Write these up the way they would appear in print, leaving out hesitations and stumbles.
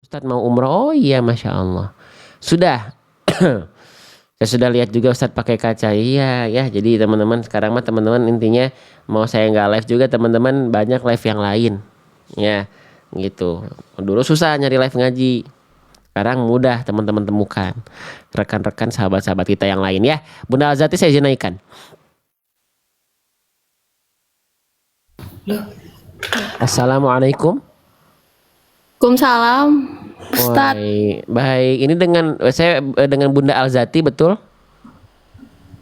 Ustadz mau umroh. Oh iya, masya Allah. Sudah. Saya sudah lihat juga Ustadz pakai kaca. Iya ya. Jadi teman-teman sekarang mah teman-teman intinya mau saya nggak live juga teman-teman banyak live yang lain. Ya gitu. Dulu susah nyari live ngaji. Sekarang mudah teman-teman temukan rekan-rekan sahabat-sahabat kita yang lain ya. Bunda Azati saya jenaikan. Assalamualaikum. Waalaikumsalam, Ustadz. Woi, baik. Ini dengan saya dengan Bunda Alzati betul?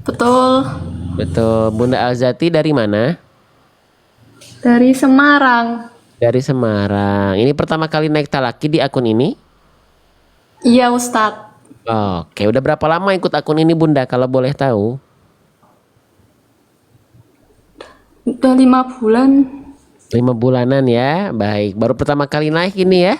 Betul, Betul. Bunda Alzati dari mana? dari Semarang. Dari Semarang. Ini pertama kali naik talaki di akun ini? Iya, Ustadz. Oke, udah berapa lama ikut akun ini Bunda kalau boleh tahu? Udah 5 bulan. 5 bulanan ya. Baik. Baru pertama kali naik ini ya?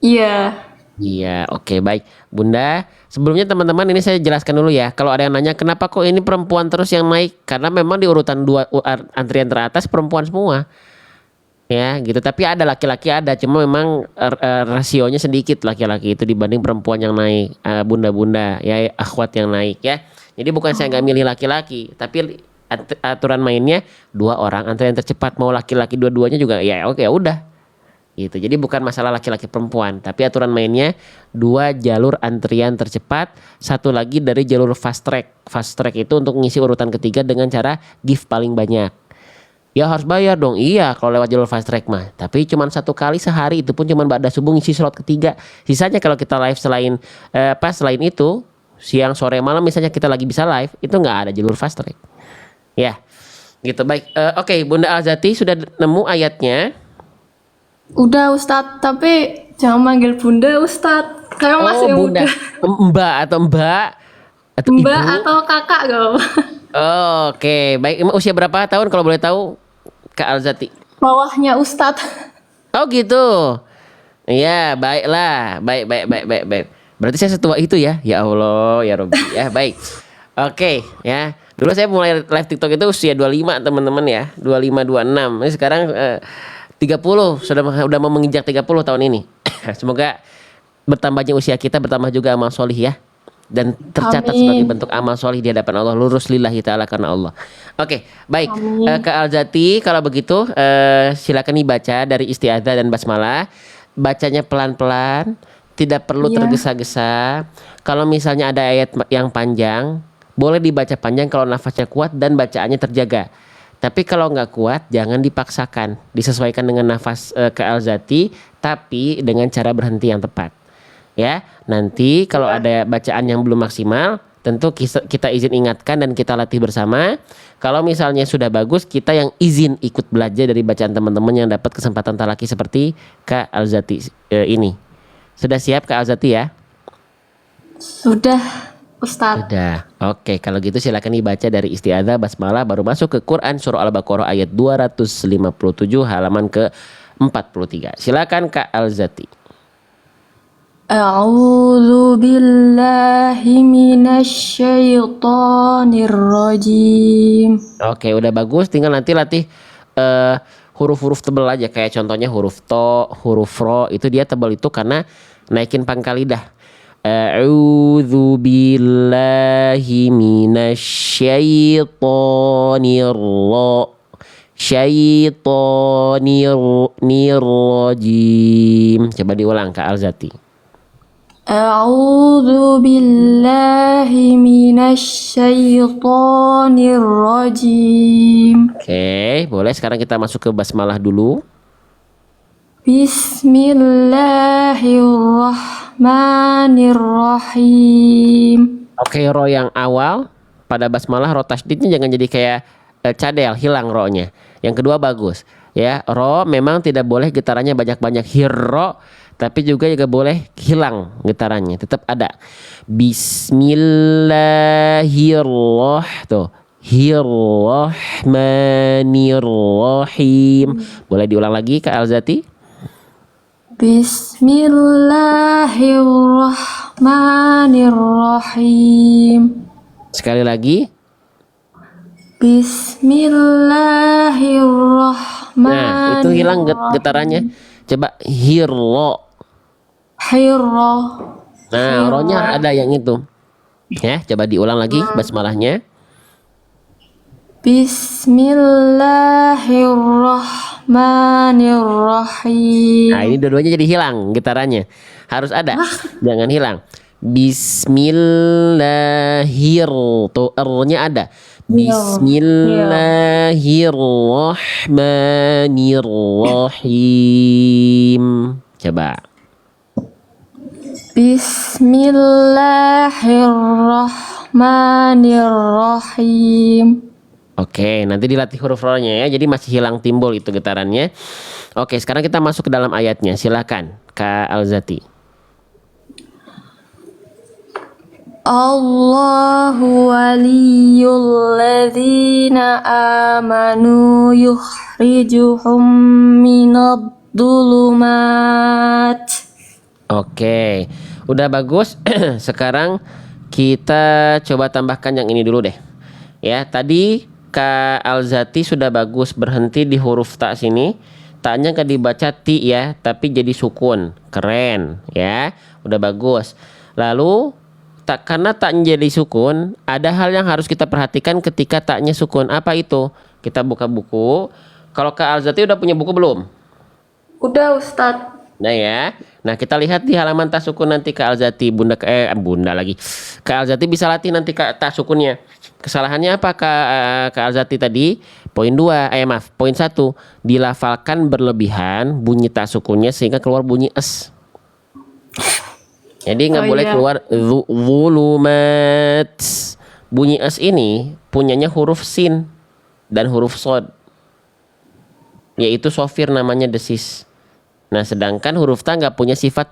Iya. Iya, oke baik. Bunda, sebelumnya teman-teman ini saya jelaskan dulu ya. Kalau ada yang nanya kenapa kok ini perempuan terus yang naik? Karena memang di urutan dua antrian teratas perempuan semua. Ya, gitu. Tapi ada laki-laki ada, cuma memang rasionya sedikit laki-laki itu dibanding perempuan yang naik. Bunda-bunda ya, akhwat yang naik ya. Jadi bukan saya nggak milih laki-laki, tapi aturan mainnya 2 orang antrian tercepat mau laki-laki dua-duanya juga ya oke ya udah gitu. Jadi bukan masalah laki-laki perempuan, tapi aturan mainnya 2 jalur antrian tercepat, satu lagi dari jalur fast track. Fast track itu untuk ngisi urutan ketiga dengan cara gift paling banyak. Ya harus bayar dong. Iya kalau lewat jalur fast track mah. Tapi cuma 1 kali sehari, itu pun cuma ba'da subuh ngisi slot ketiga. Sisanya kalau kita live selain itu siang sore malam misalnya kita lagi bisa live itu nggak ada jalur fast track. Ya gitu baik. Oke, Bunda Alzati sudah nemu ayatnya. Udah, Ustadz. Tapi jangan manggil Bunda, Ustadz. Saya Oh, masih Bunda. muda. Mbak atau Mbak atau Mbak Ibu? atau kakak, gak? Oh, oke, baik. Emang usia berapa tahun kalau boleh tahu, Kak Alzati? Bawahnya Ustadz. Oh, gitu. Iya, baiklah. Baik, baik, baik, baik, baik. Berarti saya setua itu ya? Ya Allah, ya Robbi. Ya, baik. Oke, ya. Dulu saya mulai live TikTok itu usia 25, teman-teman ya. 25, 26. Ini sekarang 30, sudah mau menginjak 30 tahun ini. Semoga bertambahnya usia kita bertambah juga amal solih ya, dan tercatat sebagai Amin. bentuk amal solih di hadapan Allah, lurus lillahi ta'ala karena Allah. Oke baik. Amin. Kak Alzati kalau begitu silakan dibaca dari isti'adzah dan basmalah. Bacanya pelan-pelan, tidak perlu Iya. tergesa-gesa. Kalau misalnya ada ayat yang panjang boleh dibaca panjang kalau nafasnya kuat dan bacaannya terjaga. Tapi kalau nggak kuat jangan dipaksakan, disesuaikan dengan nafas Kak Alzati, tapi dengan cara berhenti yang tepat ya. Nanti kalau ada bacaan yang belum maksimal tentu kita izin ingatkan dan kita latih bersama. Kalau misalnya sudah bagus kita yang izin ikut belajar dari bacaan teman-teman yang dapat kesempatan talaki seperti Kak Alzati ini. Sudah siap Kak Alzati ya? Sudah, Ustadz. Sudah. Oke, kalau gitu silakan dibaca dari isti'adzah basmalah baru masuk ke Quran surah Al-Baqarah ayat 257 halaman ke 43. Silakan Kak Alzati. A'udzu billahi minasyaitonir rajim. Oke, udah bagus. Tinggal nanti latih eh, huruf-huruf tebel aja. Kayak contohnya huruf to, huruf ro. Itu dia tebel itu karena naikin pangkal lidah. A'udzu billahi minasyaitonir rajim. Coba diulang Kak Alzati. A'udzu billahi minasyaitonir rajim. Oke, boleh sekarang kita masuk ke basmalah dulu. Bismillahirrahmanirrahim. Oke, ro yang awal pada basmalah ro tasdidnya jangan jadi kayak cadel, hilang ro-nya. Yang kedua bagus. Ya, ro memang tidak boleh getarannya banyak-banyak hirro, tapi juga boleh hilang getarannya, tetap ada. Bismillahirrahmanirrahim. Hirrahmanirrahim. Boleh diulang lagi Kak Alzati? Bismillahirrahmanirrahim. Sekali lagi. Nah, itu hilang getarannya. Coba hirro. Hirrah. Nah, rohnya ada yang itu. Ya, coba diulang lagi basmalahnya. Bismillahirrahmanirrahim. Nah, ini dua-duanya jadi hilang getarannya. Harus ada. Jangan hilang. Bismillahir. Tuh R-nya ada. Bismillahirrahmanirrahim. Coba. Bismillahirrahmanirrahim. Oke, nanti dilatih huruf rohnya ya. Jadi masih hilang timbul itu getarannya. Oke, sekarang kita masuk ke dalam ayatnya. Silakan, Kak Alzati. Allahu waliyul ladzina amanu yukhrijuhum minadh dhulumat. Oke, udah bagus. Sekarang kita coba tambahkan yang ini dulu deh. Ya, tadi Kak Alzati sudah bagus berhenti di huruf ta sini. Ta-nya nggak dibaca ti ya, tapi jadi sukun. Keren ya, udah bagus. Lalu karena taknya jadi sukun, ada hal yang harus kita perhatikan ketika taknya sukun. Apa itu? Kita buka buku. Kalau Kak Alzati udah punya buku belum? Udah Ustadz. Nah ya, nah kita lihat di halaman tas sukun nanti Kak Alzati, bunda lagi. Kak Alzati bisa latih nanti Kak tas sukunnya. Kesalahannya apa Kak Alzati tadi? Poin 2, poin 1, dilafalkan berlebihan bunyi tas sukunnya sehingga keluar bunyi es. Jadi nggak boleh keluar zulumat. Bunyi es ini punyanya huruf sin dan huruf sod, yaitu sofir namanya desis. Nah, sedangkan huruf ta nggak punya sifat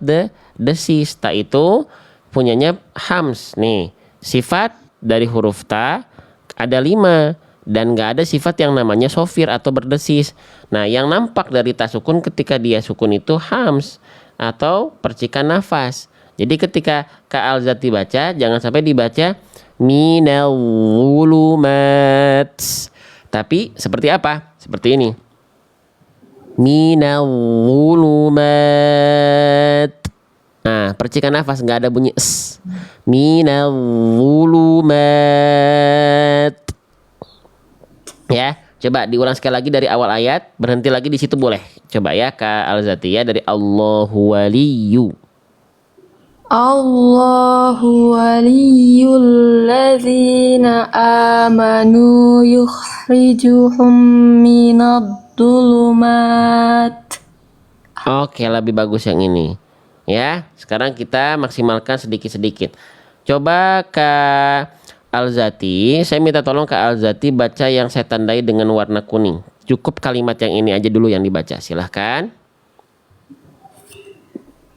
desis. Ta itu punyanya hams. Nih, sifat dari huruf ta ada 5 dan nggak ada sifat yang namanya sofir atau berdesis. Nah, yang nampak dari ta sukun ketika dia sukun itu hams atau percikan nafas. Jadi ketika Kak Alzati baca, jangan sampai dibaca minal zulumat. Tapi seperti apa? Seperti ini. Minal zulumat. Nah, percikan nafas nggak ada bunyi s. Minal zulumat. Ya, coba diulang sekali lagi dari awal ayat, berhenti lagi di situ boleh. Coba ya Kak Alzati ya, dari Allahu waliyu. Allahu waliyul ladzina amanu yukhrijuhum minadh dhulumat. Oke, lebih bagus yang ini. Ya, sekarang kita maksimalkan sedikit-sedikit. Coba Kak Alzati, saya minta tolong Kak Alzati baca yang saya tandai dengan warna kuning. Cukup kalimat yang ini aja dulu yang dibaca. Silahkan.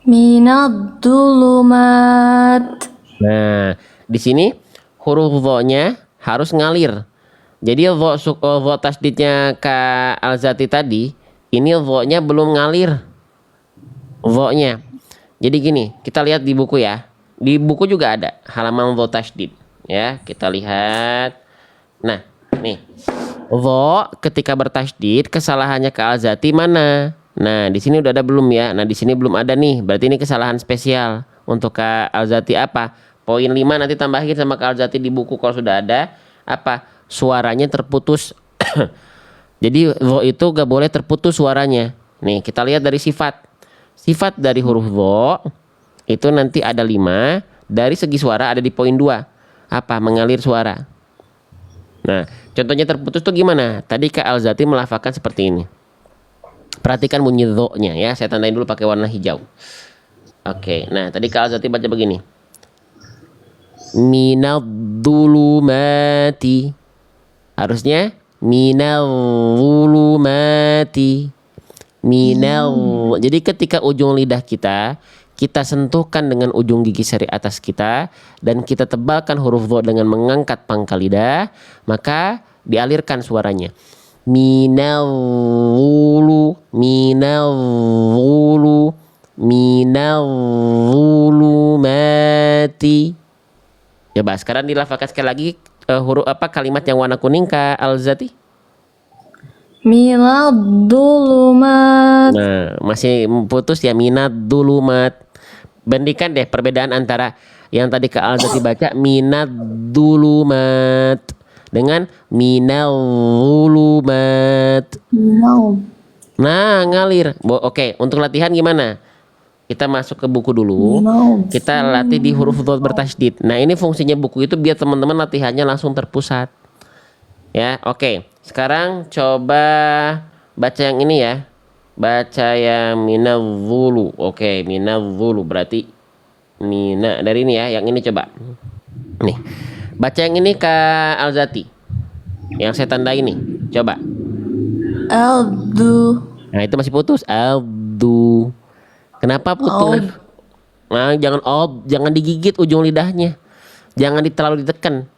Minadh dhulumat. Nah, di sini huruf dho-nya harus ngalir. Jadi dho tasdidnya Kak Alzati tadi, ini dho-nya belum ngalir. Dho-nya. Jadi gini, kita lihat di buku ya. Di buku juga ada halaman dho tasdid. Ya, kita lihat. Nah, nih. Dho ketika bertasdid kesalahannya Kak Alzati mana? Nah, di sini udah ada belum ya? Nah, di sini belum ada nih. Berarti ini kesalahan spesial untuk Kak Alzati apa? Poin 5 nanti tambahin sama Kak Alzati di buku kalau sudah ada. Apa? Suaranya terputus. Jadi dho itu gak boleh terputus suaranya. Nih, kita lihat dari sifat. Sifat dari huruf dho itu nanti ada 5. Dari segi suara ada di poin 2. Apa? Mengalir suara. Nah, contohnya terputus tuh gimana? Tadi Kak Alzati melafalkan seperti ini. Perhatikan bunyi dho-nya ya. Saya tandain dulu pakai warna hijau. Oke, nah tadi Kak Alzati baca begini. Minadh-dhulumati. Harusnya minadh-dhulumati. Jadi ketika ujung lidah kita sentuhkan dengan ujung gigi seri atas kita dan kita tebalkan huruf dho dengan mengangkat pangkal lidah, maka dialirkan suaranya. Minadh-dhulumati. Coba sekarang dilafalkan sekali lagi huruf kalimat yang warna kuning Kak Alzati. Minadh dhulumat. Nah, masih putus ya, minadh-dhulumat. Bandingkan deh perbedaan antara yang tadi Kak Alzati baca minad dulumat dengan minal zulumat. No. Nah, ngalir. Oke, untuk latihan gimana? Kita masuk ke buku dulu. No. Kita latih di huruf dhad bertasydid. Nah, ini fungsinya buku itu biar teman-teman latihannya langsung terpusat. Ya, oke. Sekarang coba baca yang ini ya. Baca yang minadzulu. Oke, minadzulu berarti mina dari ini ya. Yang ini coba. Nih. Baca yang ini Kak Alzati. Yang saya tandai ini. Coba. Aldu. Nah, itu masih putus. Aldu. Kenapa putus? Nah, jangan digigit ujung lidahnya. Jangan terlalu ditekan.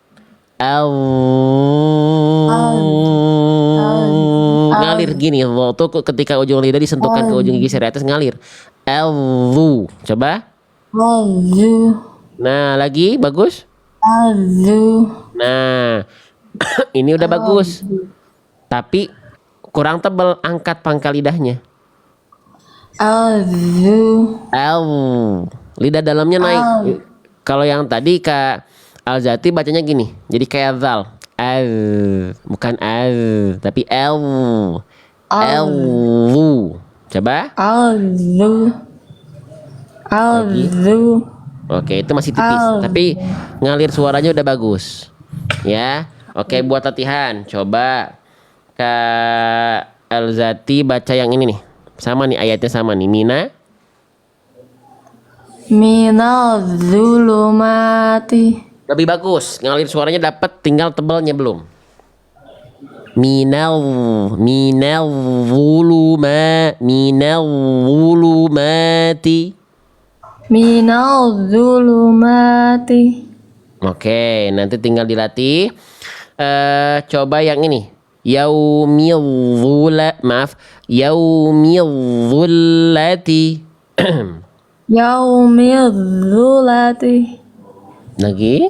Ngalir gini. Tuh ketika ujung lidah disentuhkan ke ujung gigi seri atas ngalir. Aldu. Coba. Aldu. Nah, lagi bagus. Aldu. Nah, ini udah bagus. Tapi kurang tebal, angkat pangkal lidahnya. Aldu. Lidah dalamnya naik. Kalau yang tadi Kak Alzati bacanya gini. Jadi kayak zal. Bukan tapi Coba. Aldu. Aldu. Oke, itu masih tipis. Tapi ngalir suaranya udah bagus. Ya. Oke, buat latihan. Coba Kak Alzati baca yang ini nih. Sama nih ayatnya sama nih. Minal zulumati. Lebih bagus. Ngalir suaranya dapat, tinggal tebalnya belum. Minal zulumati. Minal zulumati. Oke, nanti tinggal dilatih. Coba yang ini. Yaumil zulati. Yaumil zulati. Lagi.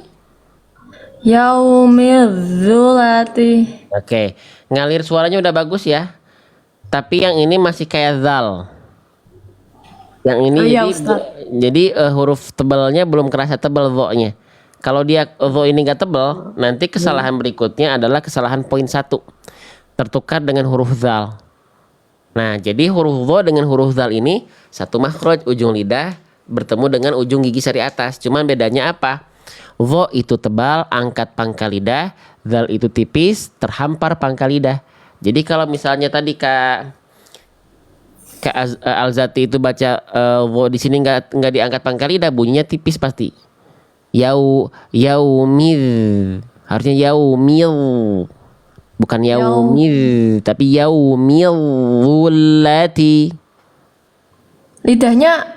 Yaumil zulati. Oke, ngalir suaranya udah bagus ya. Tapi yang ini masih kayak zal. Yang ini jadi huruf tebalnya belum kerasa tebal vo-nya. Kalau dia vo ini gak tebal, nanti kesalahan berikutnya adalah kesalahan poin 1. Tertukar dengan huruf zal. Nah, jadi huruf vo dengan huruf zal ini satu makhraj, ujung lidah bertemu dengan ujung gigi seri atas. Cuman bedanya apa? Vo itu tebal, angkat pangkal lidah. Zal itu tipis, terhampar pangkal lidah. Jadi kalau misalnya tadi Kak Alzati itu baca vo di sini nggak diangkat pangkal lidah, bunyinya tipis pasti. Yaumil, harusnya yaumil, bukan yaumil, tapi yaumil zulati. Lidahnya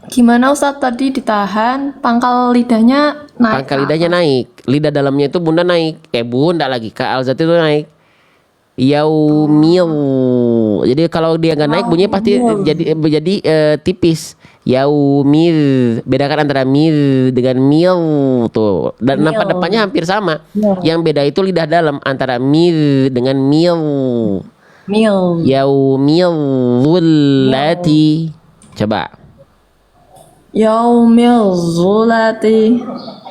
gimana Ustadz tadi ditahan, pangkal lidahnya naik. Pangkal lidahnya naik, lidah dalamnya itu bunda naik. Bunda lagi Kak Alzati itu naik. Yaumil. Jadi kalau dia nggak naik bunyinya pasti jadi tipis. Yaumil. Bedakan antara mil dengan mil tuh. Dan nampak depannya hampir sama. Yang beda itu lidah dalam antara mil dengan mil. Yaumil zulati. Coba. Yaumil zulati.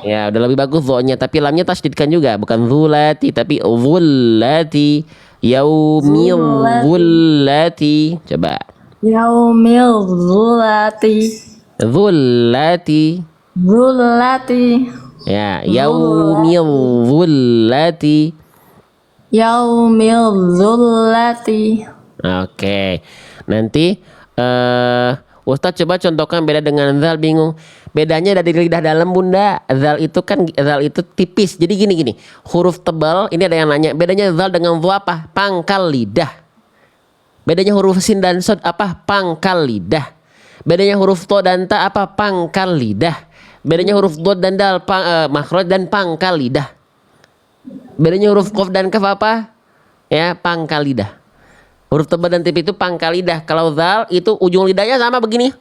Ya udah lebih bagus vo-nya, tapi lamnya tasydidkan juga, bukan zulati tapi zulati. Yaumil zulati. Coba. Yaumil zulati. Zulati. Ya, yaumil zulati. Yaumil zulati. Oke. Nanti Ustadz coba contohkan beda dengan zal, bingung. Bedanya dari lidah dalam bunda. Zal itu tipis. Jadi gini. Huruf tebal, ini ada yang nanya. Bedanya zal dengan vo apa? Pangkal lidah. Bedanya huruf sin dan sod apa? Pangkal lidah. Bedanya huruf to dan ta apa? Pangkal lidah. Bedanya huruf dod dan dal makhraj dan pangkal lidah. Bedanya huruf qaf dan kaf apa? Ya, pangkal lidah. Huruf tebal dan tipis itu pangkal lidah. Kalau zal itu ujung lidahnya sama begini.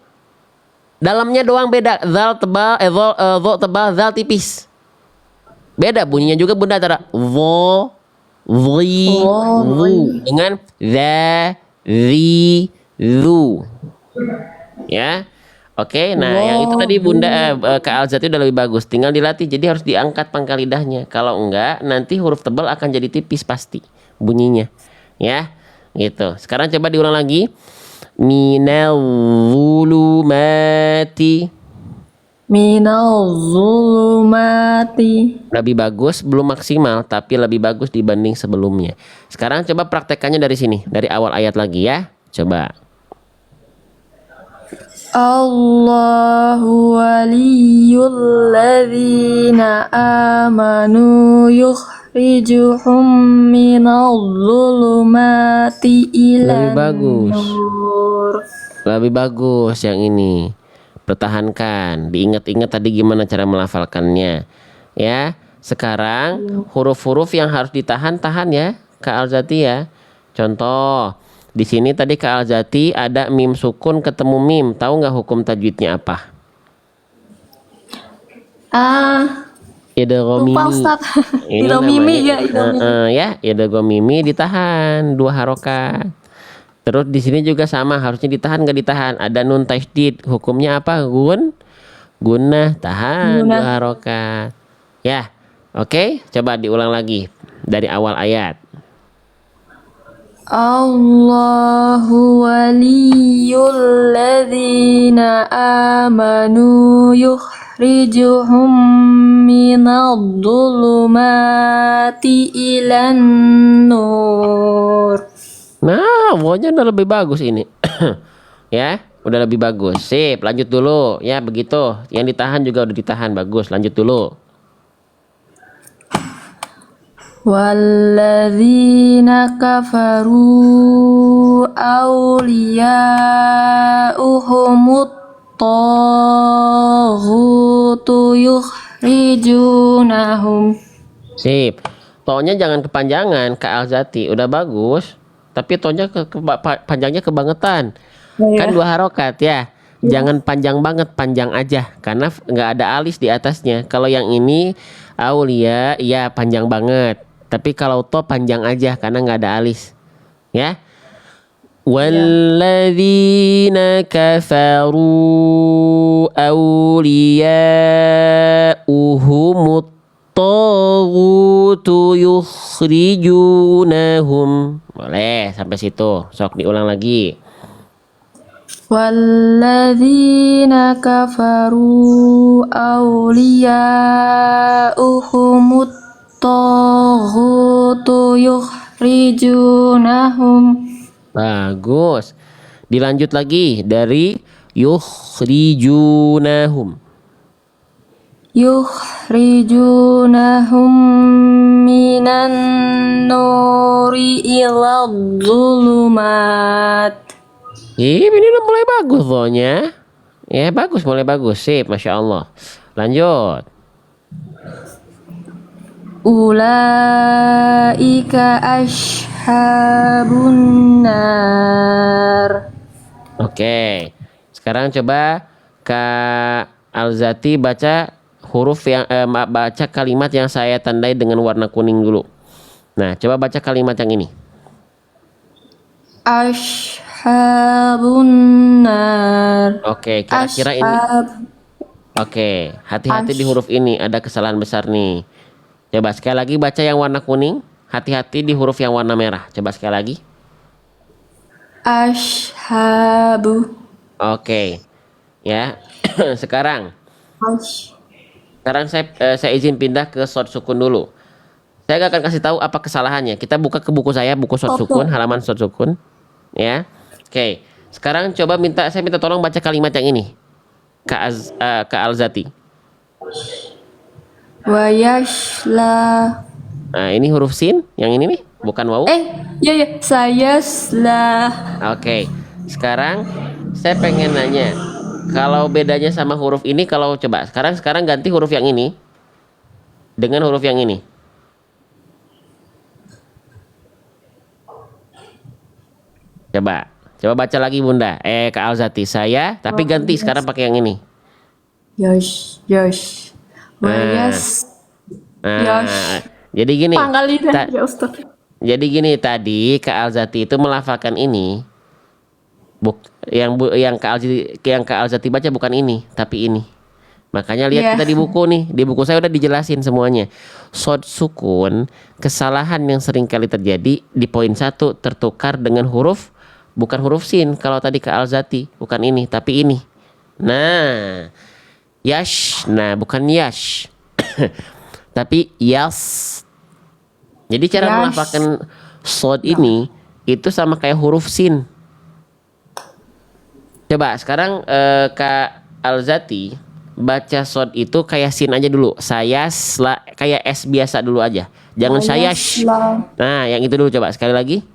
Dalamnya doang beda. Zal tebal, vo tebal, zal tipis. Beda bunyinya juga bunda antara vo, zi, zu dengan za, zi, zu. Ya. Oke, nah yang itu tadi Bunda Kak Alzati udah lebih bagus. Tinggal dilatih. Jadi harus diangkat pangkal lidahnya. Kalau enggak, nanti huruf tebal akan jadi tipis pasti bunyinya. Ya, gitu. Sekarang coba diulang lagi. Minal zulumati. Minal zulumati. Lebih bagus, belum maksimal, tapi lebih bagus dibanding sebelumnya. Sekarang coba praktekannya dari sini, dari awal ayat lagi ya. Coba. Allahu waliyul ladzina amanu yukhrijuhum minal zulumati Lebih ilan bagus. nur. Lebih bagus yang ini. Pertahankan. Diingat-ingat tadi gimana cara melafalkannya. Ya. Sekarang huruf-huruf yang harus ditahan-tahan ya, Kak Alzati ya. Contoh, di sini tadi Kak Alzati ada mim sukun ketemu mim. Tahu nggak hukum tajwidnya apa? Ah, Idgham lupa mimi. Ustaz. Ini Idomimi namanya ya, idomimi. ya, idgham mimi ditahan 2 harokat. Terus di sini juga sama, harusnya ditahan nggak ditahan. Ada nun tasydid, hukumnya apa? Gunnah, tahan Guna. 2 harokat. Ya, oke. Coba diulang lagi dari awal ayat. Allahu waliyul ladzina amanu yukhrijuhum minadh dhulumati ilan nur. Nah, pokoknya udah lebih bagus ini. Ya, udah lebih bagus. Sip, lanjut dulu. Ya, begitu. Yang ditahan juga udah ditahan. Bagus, lanjut dulu. Walladzina kafaru awliya'uhumut taghutu yukhrijunahum. Sip. Tonnya jangan kepanjangan, Kak Alzati. Udah bagus. Tapi tonnya panjangnya kebangetan. Kan 2 harokat ya. Jangan panjang banget, panjang aja. Karena nggak ada alis di atasnya. Kalau yang ini, Aulia, ya panjang banget. Tapi kalau to panjang aja, karena nggak ada alis. Ya. Walladzina kafaru awliya'uhumut taghutu yukhrijunahum. Boleh sampai situ. Sok diulang lagi. Walladzina kafaru awliya'uhumut taghutu yukhrijunahum. Bagus. Dilanjut lagi dari yukhrijunahum. Yukhrijunahum minan nuri ila dhulumat. Ini udah mulai bagus loh-nya. Ya bagus, mulai bagus. Sip, Masya Allah. Lanjut. Ulaika ashabun nar. Oke. Sekarang coba Kak Alzati baca huruf yang baca kalimat yang saya tandai dengan warna kuning dulu. Nah, coba baca kalimat yang ini. Ashabun nar. Oke, kira-kira ini. Oke, hati-hati di huruf ini, ada kesalahan besar nih. Coba sekali lagi baca yang warna kuning. Hati-hati di huruf yang warna merah. Coba sekali lagi. Ashabu. Oke, ya. Sekarang Ash. saya izin pindah ke short sukun dulu. Saya gak akan kasih tahu apa kesalahannya. Kita buka ke buku saya, buku short sukun, halaman short sukun. Ya, oke. Sekarang coba saya minta tolong baca kalimat yang ini. Kak Alzati. Wa yashla. Nah, ini huruf sin, yang ini nih, bukan wawu. Ya saya slah. Oke. Sekarang saya pengen nanya, kalau bedanya sama huruf ini, kalau coba sekarang ganti huruf yang ini dengan huruf yang ini. Coba baca lagi Bunda. Kak Alzati, saya tapi ganti sekarang pakai yang ini. Yosh. Wa yas. Nah, jadi gini. Pangkal lidah ya Ustaz. Jadi gini tadi Kak Alzati itu melafalkan ini Yang Kak Alzati baca bukan ini, tapi ini. Makanya lihat Iya. kita di buku nih, di buku saya udah dijelasin semuanya. Shod sukun, kesalahan yang sering kali terjadi di poin 1 tertukar dengan huruf bukan huruf sin. Kalau tadi Kak Alzati bukan ini, tapi ini. Nah, yash. Nah, bukan yash. Tapi yas. Jadi cara Yash. melafalkan shod ini itu sama kayak huruf sin. Coba sekarang Kak Alzati baca shod itu kayak sin aja dulu. Sayasla kayak S biasa dulu aja. Jangan sayash. Sayasla. Nah, yang itu dulu coba sekali lagi.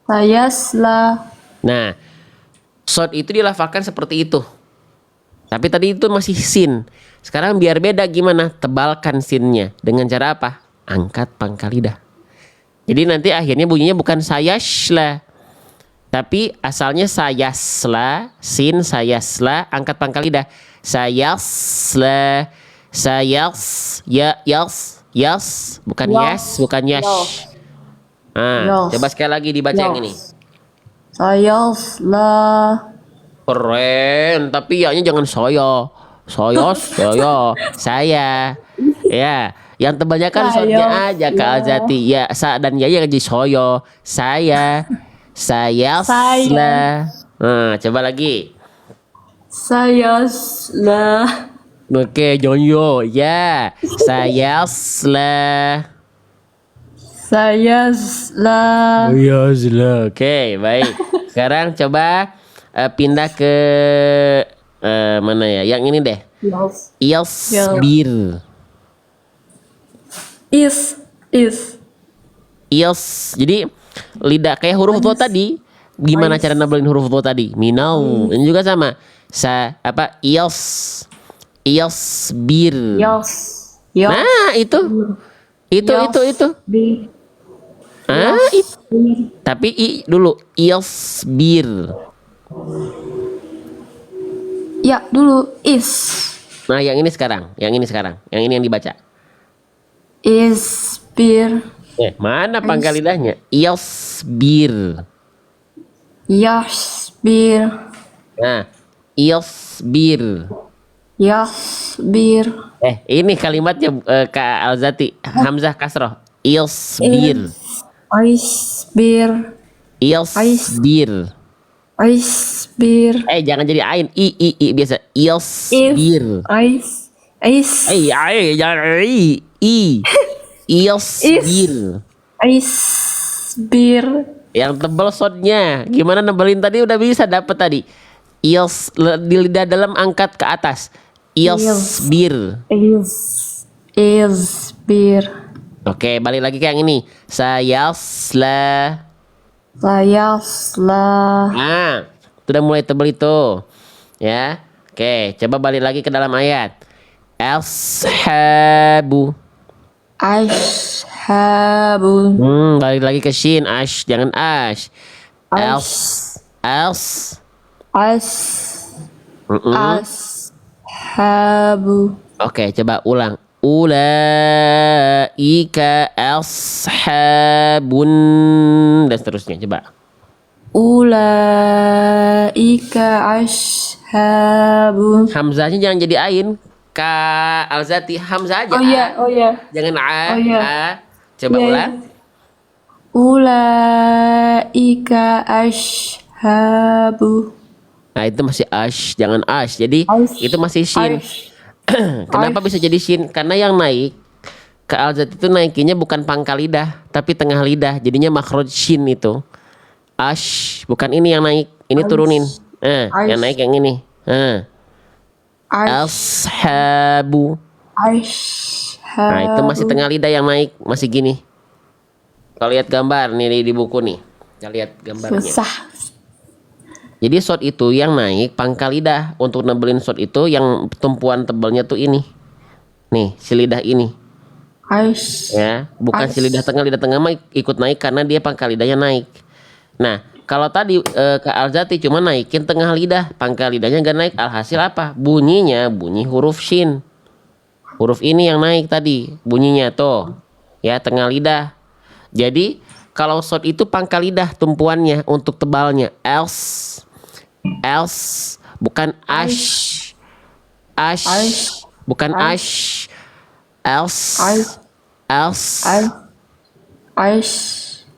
Sayasla. Nah, shod itu dilafalkan seperti itu. Tapi tadi itu masih sin. Sekarang biar beda gimana? Tebalkan sinnya. Dengan cara apa? Angkat pangkal lidah. Jadi nanti akhirnya bunyinya bukan sayasla. Tapi asalnya sayasla, sin sayasla, angkat pangkal lidah. Sayasla, yas, bukan yes, bukan yash. Nah, Yas. coba sekali lagi dibaca yang ini. Sayasla. Keren, tapi ya-nya jangan saya. Saya. Ya, yang tebalnya kan shortnya aja Kak Alzati. Ya, sa dan ya jadi soyo. Saya. Nah, coba lagi. Sayasla. Oke, Jonyo. Ya, Sayasla. Oke, baik. Sekarang coba pindah ke mana ya? Yang ini deh. Yes. Yasbir. Is. Jadi lidah kayak huruf dho tadi. Gimana cara nabelin huruf dho tadi? Minau. Ini juga sama. Yasbir. Yes. Nah, itu. Bi. Tapi i dulu. Yasbir. Ya, dulu is. Nah, yang ini sekarang. Yang ini yang dibaca. Isbir. Mana pangkal lidahnya? Yasbir. Yasbir. Nah, yasbir. Yasbir. Ini kalimatnya Kak Alzati. Hamzah kasroh. Yasbir. Isbir. Yasbir. Isbir. Jangan jadi ain. I biasa. Yasbir. Jangan i. Yasbir. Isbir. Yang tebal shotnya. Gimana nebelin tadi udah bisa dapet tadi. Di lidah dalam angkat ke atas. Yasbir. Isbir. Oke, balik lagi ke yang ini. Sayasla. Sayasla. Nah, sudah mulai tebel itu. Ya. Oke, coba balik lagi ke dalam ayat. Ashabu. Ashabun. Balik lagi ke shin. Ash, jangan ash. Ashabu. Oke, coba ulang. Ulaika ashabun dan seterusnya. Coba. Ulaika ashabun. Hamzahnya jangan jadi ain. Kak Alzati Hamzah aja. Oh iya. Jangan a. Oh, iya. A. Coba Iya, ulang. Ulaika ashabu. Nah, itu masih ash, jangan ash. Jadi itu masih shin. Kenapa bisa jadi shin? Karena yang naik Kak Alzati itu naikinnya bukan pangkal lidah, tapi tengah lidah. Jadinya makhraj shin itu. Ash, bukan ini yang naik. Ini turunin. Yang naik yang ini. Ashabu. Nah, itu masih tengah lidah yang naik, masih gini. Kalau lihat gambar nih di buku nih. Kita lihat gambarnya. Susah. Jadi shot itu yang naik pangkal lidah. Untuk nebelin shot itu yang tumpuan tebalnya tuh ini. Nih, si lidah ini. Ya, bukan si lidah tengah mah ikut naik karena dia pangkal lidahnya naik. Nah, kalau tadi Kak Alzati cuma naikin tengah lidah, pangkal lidahnya gak naik. Alhasil apa? Bunyinya bunyi huruf shin. Huruf ini yang naik tadi bunyinya tuh. Ya, tengah lidah. Jadi kalau shot itu pangkal lidah tumpuannya untuk tebalnya. else, bukan ash, ash, Aish. bukan Aish. ash, else, Aish. else. Aish.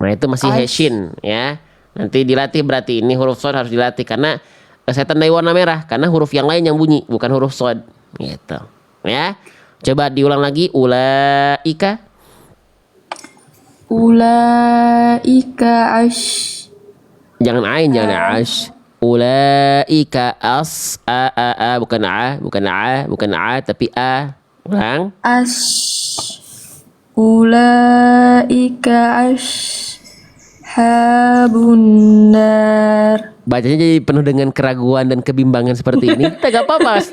Nah itu masih Aish. heshin ya. Nanti dilatih berarti ini huruf shod harus dilatih karena saya tandai warna merah karena huruf yang lain yang bunyi bukan huruf shod gitu. Ya. Coba diulang lagi ulaika. Ulaika ash. Jangan ain, jangan ash. Ulaika bukan bukan a tapi a. Ulang. Ash. Ulaika ashabun nar. Bacanya jadi penuh dengan keraguan dan kebimbangan seperti ini. Kita gak apa-apa,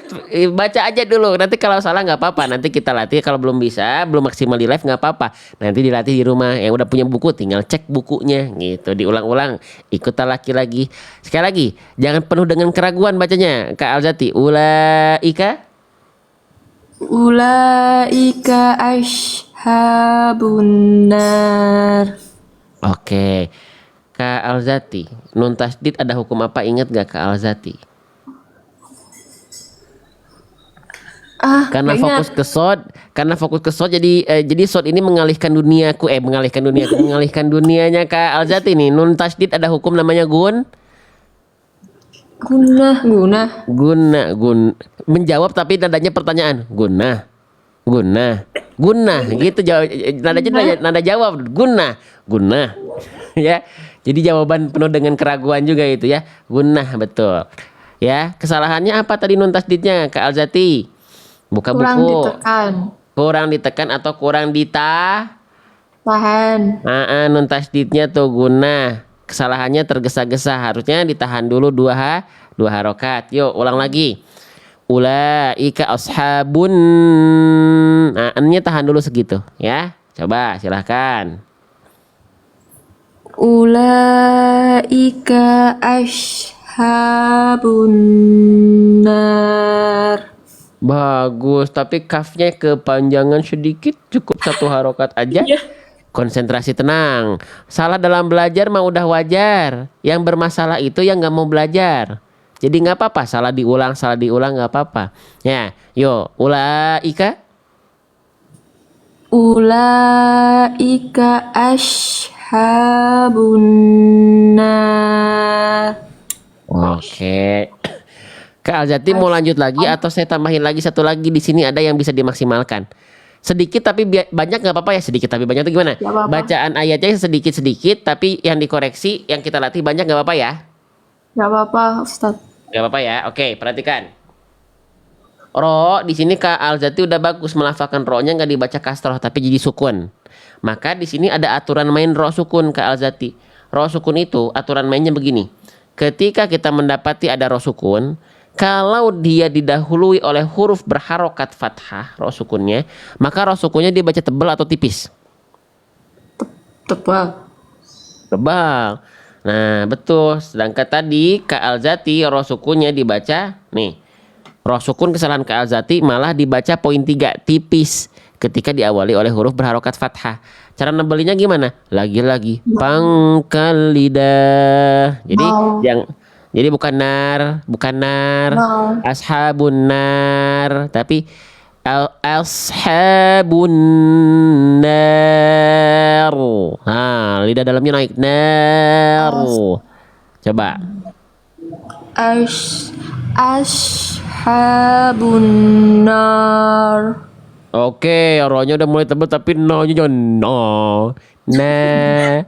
baca aja dulu. Nanti kalau salah nggak apa-apa. Nanti kita latih. Kalau belum bisa, belum maksimal di live nggak apa-apa. Nanti dilatih di rumah. Yang udah punya buku, tinggal cek bukunya. Gitu, diulang-ulang. Ikut laki-lagi. Sekali lagi, jangan penuh dengan keraguan bacanya. Kak Alzati, ulaika. Ulaika ashabun nar. Oke. Kak Alzati, nun tasdid ada hukum apa? Ingat gak Kak Alzati? Karena Nggak fokus ke sod, jadi sod ini mengalihkan mengalihkan dunianya Kak Alzati nih. Nun tasdid ada hukum namanya Guna. menjawab tapi nadanya pertanyaan. Guna gitu jawab, nadanya nada jawab guna ya. Jadi jawaban penuh dengan keraguan juga itu ya. Guna betul. Ya, kesalahannya apa tadi nun tasdidnya Kak Alzati? Buka Kurang buku. ditekan. Kurang ditekan atau kurang Tahan. nun tasdidnya tuh guna. Kesalahannya tergesa-gesa, harusnya ditahan dulu dua harokat. Yuk ulang lagi. Ulaika ashabun. Nah, n-nya tahan dulu segitu ya. Coba silahkan. Ulaika ashabun nar. Bagus, tapi kafnya kepanjangan sedikit, cukup satu harokat aja. Iya. Konsentrasi tenang. Salah dalam belajar mah udah wajar. Yang bermasalah itu yang nggak mau belajar. Jadi nggak apa-apa, salah diulang nggak apa-apa. Ya, yuk, ulaika. Ulaika ashabun nar. Oke. Kak Alzati mau lanjut lagi atau saya tambahin lagi satu lagi di sini ada yang bisa dimaksimalkan. Sedikit tapi banyak nggak apa-apa ya, sedikit tapi banyak itu gimana? Nggak apa-apa. Bacaan ayatnya sedikit-sedikit tapi yang dikoreksi, yang kita latih banyak nggak apa-apa ya? Gak apa-apa Ustadz. Gak apa-apa ya. Oke, perhatikan. Ro di sini Kak Alzati udah bagus melafalkan ro-nya nggak dibaca kasroh tapi jadi sukun. Maka di sini ada aturan main ro sukun Kak Alzati. Ro sukun itu aturan mainnya begini. Ketika kita mendapati ada ro sukun, kalau dia didahului oleh huruf berharokat fathah ro sukunnya, maka ro sukunnya dibaca tebal atau tipis? Tebal. Tebal. Nah betul. Sedangkan tadi Kak Alzati ro sukunnya dibaca nih. Ro sukun kesalahan Kak Alzati malah dibaca poin 3 tipis ketika diawali oleh huruf berharokat fathah. Cara nebelinya gimana? Lagi-lagi pangkal lidah. Jadi bukan nar, Nah. ashabun nar, tapi ashabun nar. Nah, lidah dalamnya naik nar. Coba. Ashabun nar. Oke, rohnya udah mulai tebal tapi no-nya jangan no. Nah,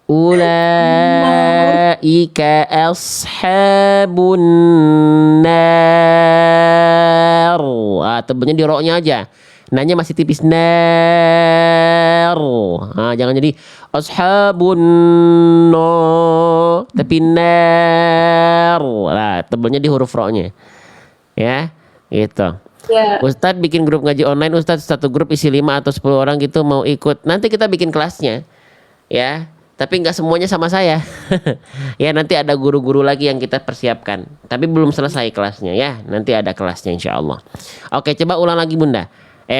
ulaika ashabun nar. Tebalnya di rohnya aja. Nanya masih tipis nar. Jangan jadi ashabun no tapi nar. Tebalnya di huruf rohnya. Ya, gitu. Ya. Ustadz bikin grup ngaji online, Ustadz satu grup isi 5 atau 10 orang gitu mau ikut. Nanti kita bikin kelasnya. Ya, tapi nggak semuanya sama saya. Ya, nanti ada guru-guru lagi yang kita persiapkan. Tapi belum selesai kelasnya ya. Nanti ada kelasnya insya Allah. Oke, coba ulang lagi Bunda.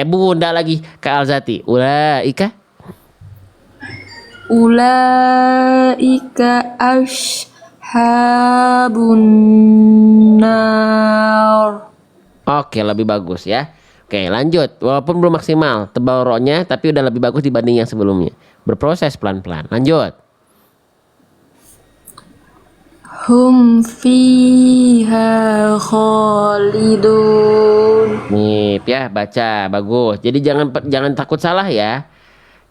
Bunda lagi Kak Alzati. Ulaika Ulaika ashabun nar. Oke, lebih bagus ya. Oke, lanjut. Walaupun belum maksimal tebal ro-nya, tapi udah lebih bagus dibanding yang sebelumnya. Berproses pelan-pelan. Lanjut. Hum fiha khalidun. Nih, ya baca bagus. Jadi jangan takut salah ya.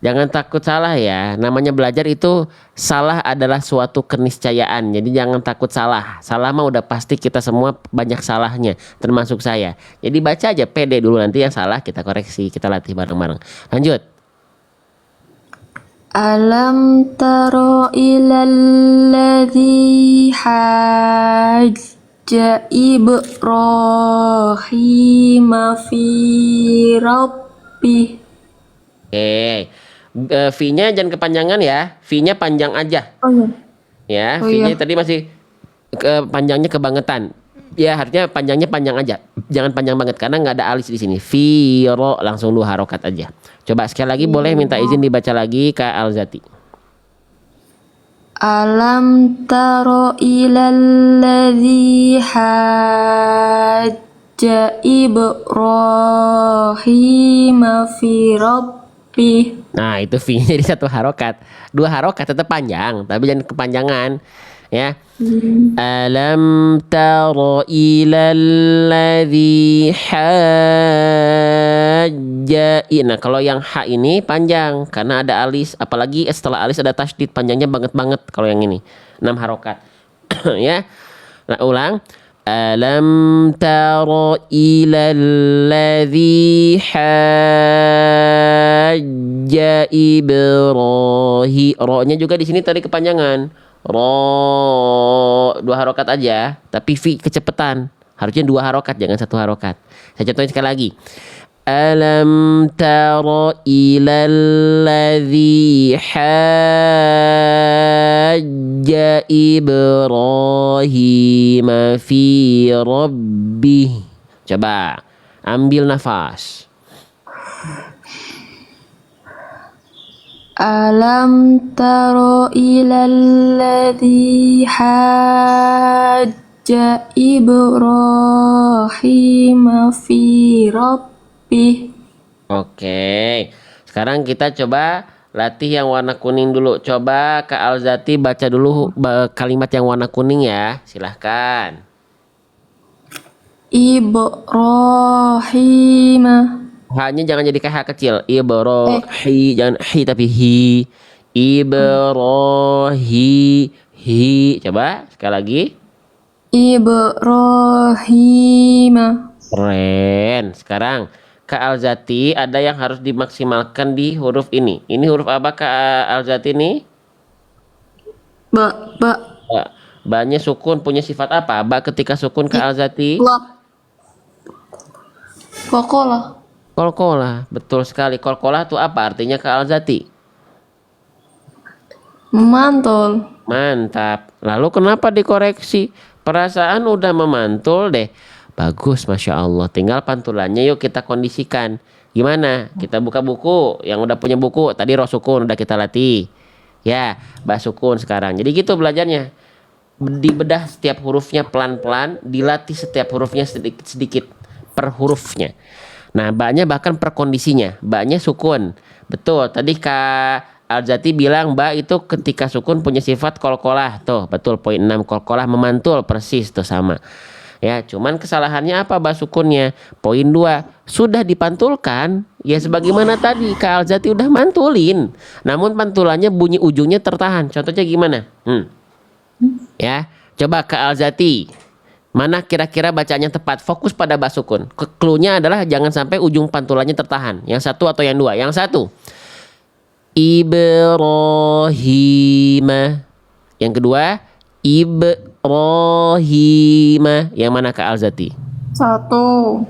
Jangan takut salah ya. Namanya belajar itu salah adalah suatu keniscayaan. Jadi jangan takut salah. Salah mah udah pasti kita semua banyak salahnya, termasuk saya. Jadi baca aja pede dulu, nanti yang salah kita koreksi, kita latih bareng-bareng. Lanjut. Alam taro ilal ladzi hajja Ibrahim fi rabbih. Oke. V-nya jangan kepanjangan ya. V-nya panjang aja. Oh iya. Ya, Oh V-nya iya. tadi masih panjangnya kebangetan. Ya, harusnya panjangnya panjang aja. Jangan panjang banget karena nggak ada alis di sini. Viro langsung 2 harokat aja. Coba sekali lagi boleh minta izin dibaca lagi Kak Alzati. Alam taro ilal ladzi hajja Ibrahim fi rabbih. Nah, itu V-nya jadi 1 harokat. 2 harokat tetap panjang, tapi jangan kepanjangan. Ya. Alam taro ilal ladzi hajja. Nah, kalau yang H ini panjang karena ada alis, apalagi setelah alis ada tasydid, panjangnya banget kalau yang ini. 6 harokat. Ya. Nah, ulang. Alam taro ilal ladzi hajja Ibrahim. Ro-nya juga di sini tadi kepanjangan. Ro 2 harokat aja, tapi V kecepatan. Harusnya 2 harokat, jangan 1 harokat. Saya contohin sekali lagi. Alam taro ilal ladzi hajja Ibrahim fi rabbih. Coba ambil nafas. Alam taro ilal ladzi hajja Ibrahim fi rabbih. Oke. Sekarang kita coba latih yang warna kuning dulu. Coba Kak Alzati baca dulu kalimat yang warna kuning ya. Silahkan. Ibrahim. H-nya jangan jadi kayak H kecil. Ibrohi, jangan hi tapi hi. Ibrohi, hi. Coba sekali lagi. Ibrahim. Keren. Sekarang Kak Alzati ada yang harus dimaksimalkan di huruf ini. Ini huruf apa Kak Alzati ini? Ba. Ba. Ba-nya sukun punya sifat apa? Ba ketika sukun Kak Alzati? Lap. Kokola. Kolkolah. Betul sekali. Kolkolah itu apa artinya Kak Alzati? Memantul. Mantap. Lalu kenapa dikoreksi? Perasaan udah memantul deh. Bagus, Masya Allah. Tinggal pantulannya yuk kita kondisikan. Gimana? Kita buka buku. Yang udah punya buku. Tadi roh sukun udah kita latih. Ya, ba sukun sekarang. Jadi gitu belajarnya. Dibedah setiap hurufnya pelan-pelan. Dilatih setiap hurufnya sedikit-sedikit per hurufnya. Nah, ba-nya bahkan per kondisinya. Ba-nya sukun. Betul. Tadi Kak Alzati bilang ba itu ketika sukun punya sifat kolkolah. Tuh, betul poin 6 kolkolah memantul persis tuh sama. Ya, cuman kesalahannya apa ba sukunnya? Poin 2, sudah dipantulkan. Ya sebagaimana tadi Kak Alzati udah mantulin. Namun pantulannya bunyi ujungnya tertahan. Contohnya gimana? Ya, coba Kak Alzati. Mana kira-kira bacanya tepat? Fokus pada ba sukun. Cluenya adalah jangan sampai ujung pantulannya tertahan. Yang satu atau yang dua? Yang satu. Ibrahim. Yang kedua, Ibrahim. Yang mana Kak Alzati? Satu.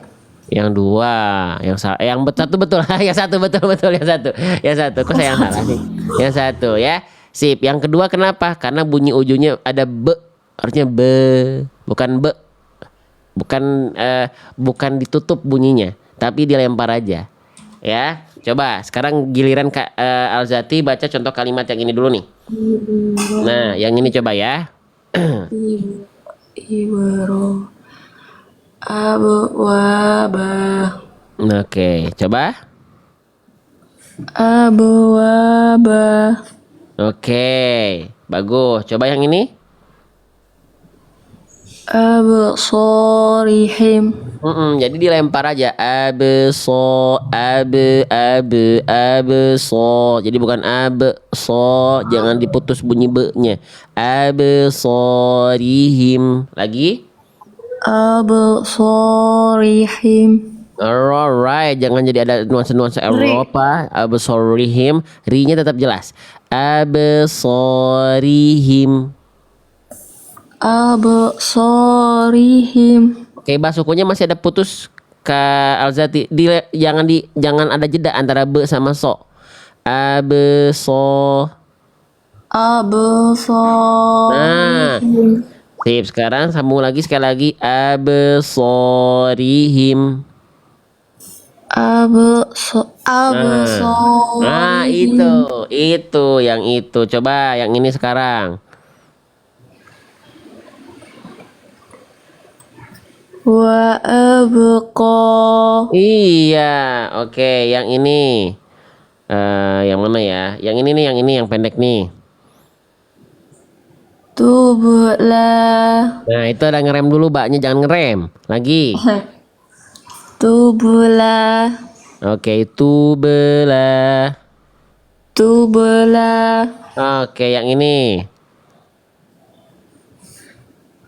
Yang dua, yang satu betul, yang satu betul yang satu. Kok saya yang salah sih? Yang satu ya, sip. Yang kedua kenapa? Karena bunyi ujungnya ada be, harusnya be, bukan be, bukan ditutup bunyinya, tapi dilempar aja. Ya, coba sekarang giliran Kak Alzati baca contoh kalimat yang ini dulu nih. Nah, yang ini coba ya. Ibro. Abwaba. Oke, coba. Abwaba. Oke, bagus. Coba yang ini. Absorihim. Jadi dilempar aja abe so. Jadi bukan abe so, jangan diputus bunyi be-nya. Absorihim. Lagi. Absorihim. Alright, jangan jadi ada nuansa-nuansa Eropa. Absorihim, ri-nya tetap jelas. Absorihim. Absorihim. Oke, basukunya masih ada putus Kak Alzati. Jangan ada jeda antara be sama so. Abeso. Nah, Absorihim. sip. Sekarang sambung lagi sekali lagi. Abesorihim. Nah, Absorihim. itu yang itu. Coba yang ini sekarang. Wa abqa. Iya, oke. Yang ini. Yang mana ya? Yang ini nih, yang pendek nih. Tubla. Nah, itu ada ngerem dulu, baknya jangan ngerem. Lagi. Tubla. Oke, itu belah. Tubla. Oke, yang ini.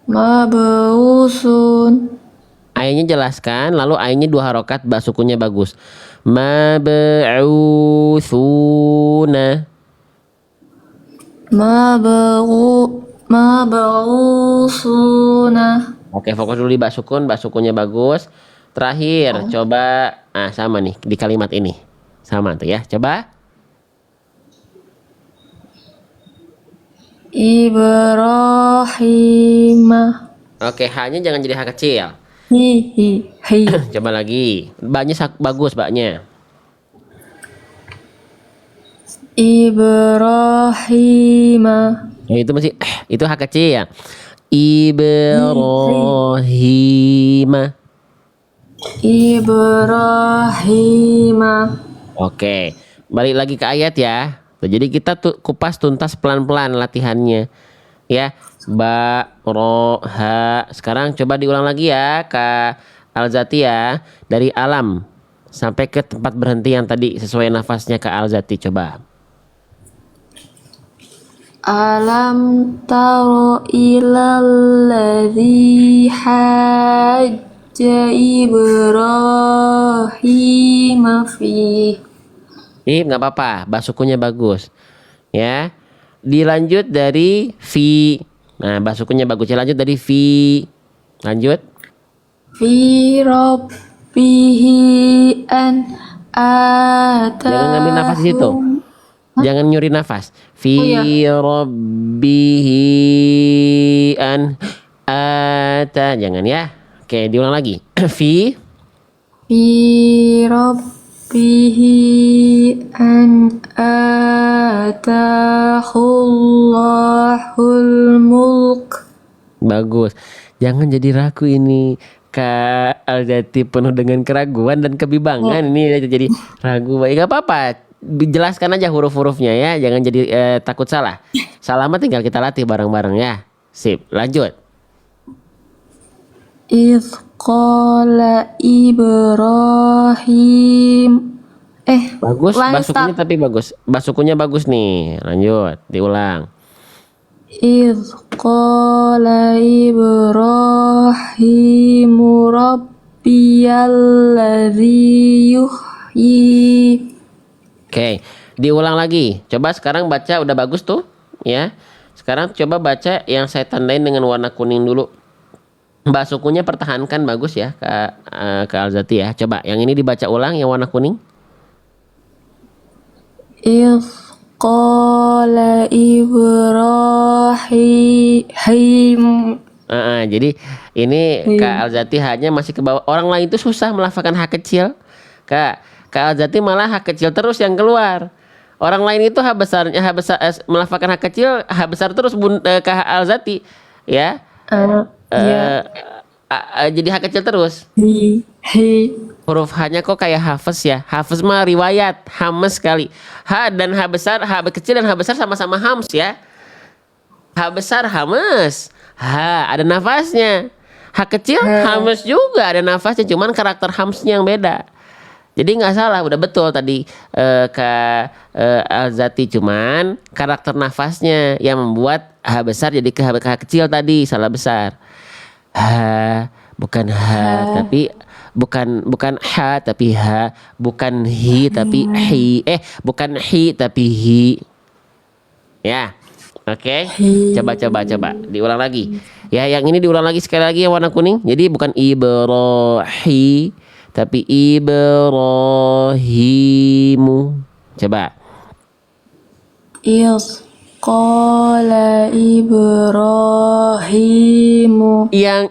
Mabusun. Ainnya jelaskan, lalu ainnya 2 harokat, basukunya bagus. Mab'utsuna. Mabusuna. Oke, fokus dulu di basukun, basukunya bagus. Terakhir, coba sama nih di kalimat ini. Sama tuh ya. Coba. Ibrahim. Oke, hanya jangan jadi H kecil. Hi. Coba lagi. Baknya bagus, baknya. Ibrahim. Ya, itu masih itu H kecil ya. Ibrahim. Ibrahim. Oke, balik lagi ke ayat ya. Tuh, jadi kita tuh kupas tuntas pelan-pelan latihannya. Ya, ba, ro, ha. Sekarang coba diulang lagi ya, Kak Alzati ya. Dari alam sampai ke tempat berhenti yang tadi sesuai nafasnya Kak Alzati. Coba. Alam taro ilal ladzi hajja Ibrahim fi. Nggak apa-apa, basukunya bagus. Ya. Dilanjut dari fi. Nah, basukunya bagus. Ya, lanjut dari fi. Lanjut. Fi rabbihi an Jangan ngambil nafas di situ. atahum. Jangan nyuri nafas. Fi Oh ya. rabbihi an ata. Jangan ya. Oke, diulang lagi. Fi. Fi rabbihi an atahullahul mulk. Bagus. Jangan jadi ragu ini. Kak Alzati penuh dengan keraguan dan kebibangan. Ini jadi ragu. Baik, nggak apa-apa. Jelaskan aja huruf-hurufnya ya. Jangan jadi takut salah. Salah mah tinggal kita latih bareng-bareng ya. Sip. Lanjut. Idh qala Ibrahim. Bagus. Basukunya Start. tapi bagus. Basukunya bagus nih. Lanjut. Diulang. Idh qala Ibrahim rabbiyalladzi yuhyi. Oke, diulang lagi. Coba sekarang baca, udah bagus tuh, ya. Sekarang coba baca yang saya tandain dengan warna kuning dulu. Basukunya pertahankan bagus ya, Kak Alzati ya. Coba yang ini dibaca ulang yang warna kuning. Idh qala Ibrahim. Jadi ini Kak Alzati hanya masih ke bawah. Orang lain itu susah melafalkan H kecil. Kak Alzati malah H kecil terus yang keluar. Orang lain itu H besarnya melafalkan H kecil, H besar terus Kak Alzati. ya. Ya. Jadi H kecil terus. Hi. Huruf H-nya kok kayak hafes ya. Hafes mah riwayat, hames sekali. H dan H besar, H kecil dan H besar sama-sama hams ya. H besar hames. H ada nafasnya. H kecil Ha. hames juga ada nafasnya, cuman karakter hamsnya yang beda. Jadi nggak salah, udah betul tadi Kak Alzati, cuman karakter nafasnya yang membuat H besar jadi ke H kecil tadi, salah besar. H bukan H Ha. tapi bukan bukan H tapi H, bukan hi tapi hi, bukan hi tapi hi. Ya. Oke. Hi. Coba diulang lagi. Ya, yang ini diulang lagi sekali lagi yang warna kuning. Jadi bukan Ibrahi tapi Ibrahimu. Coba. Is qala Ibrahimu. Yang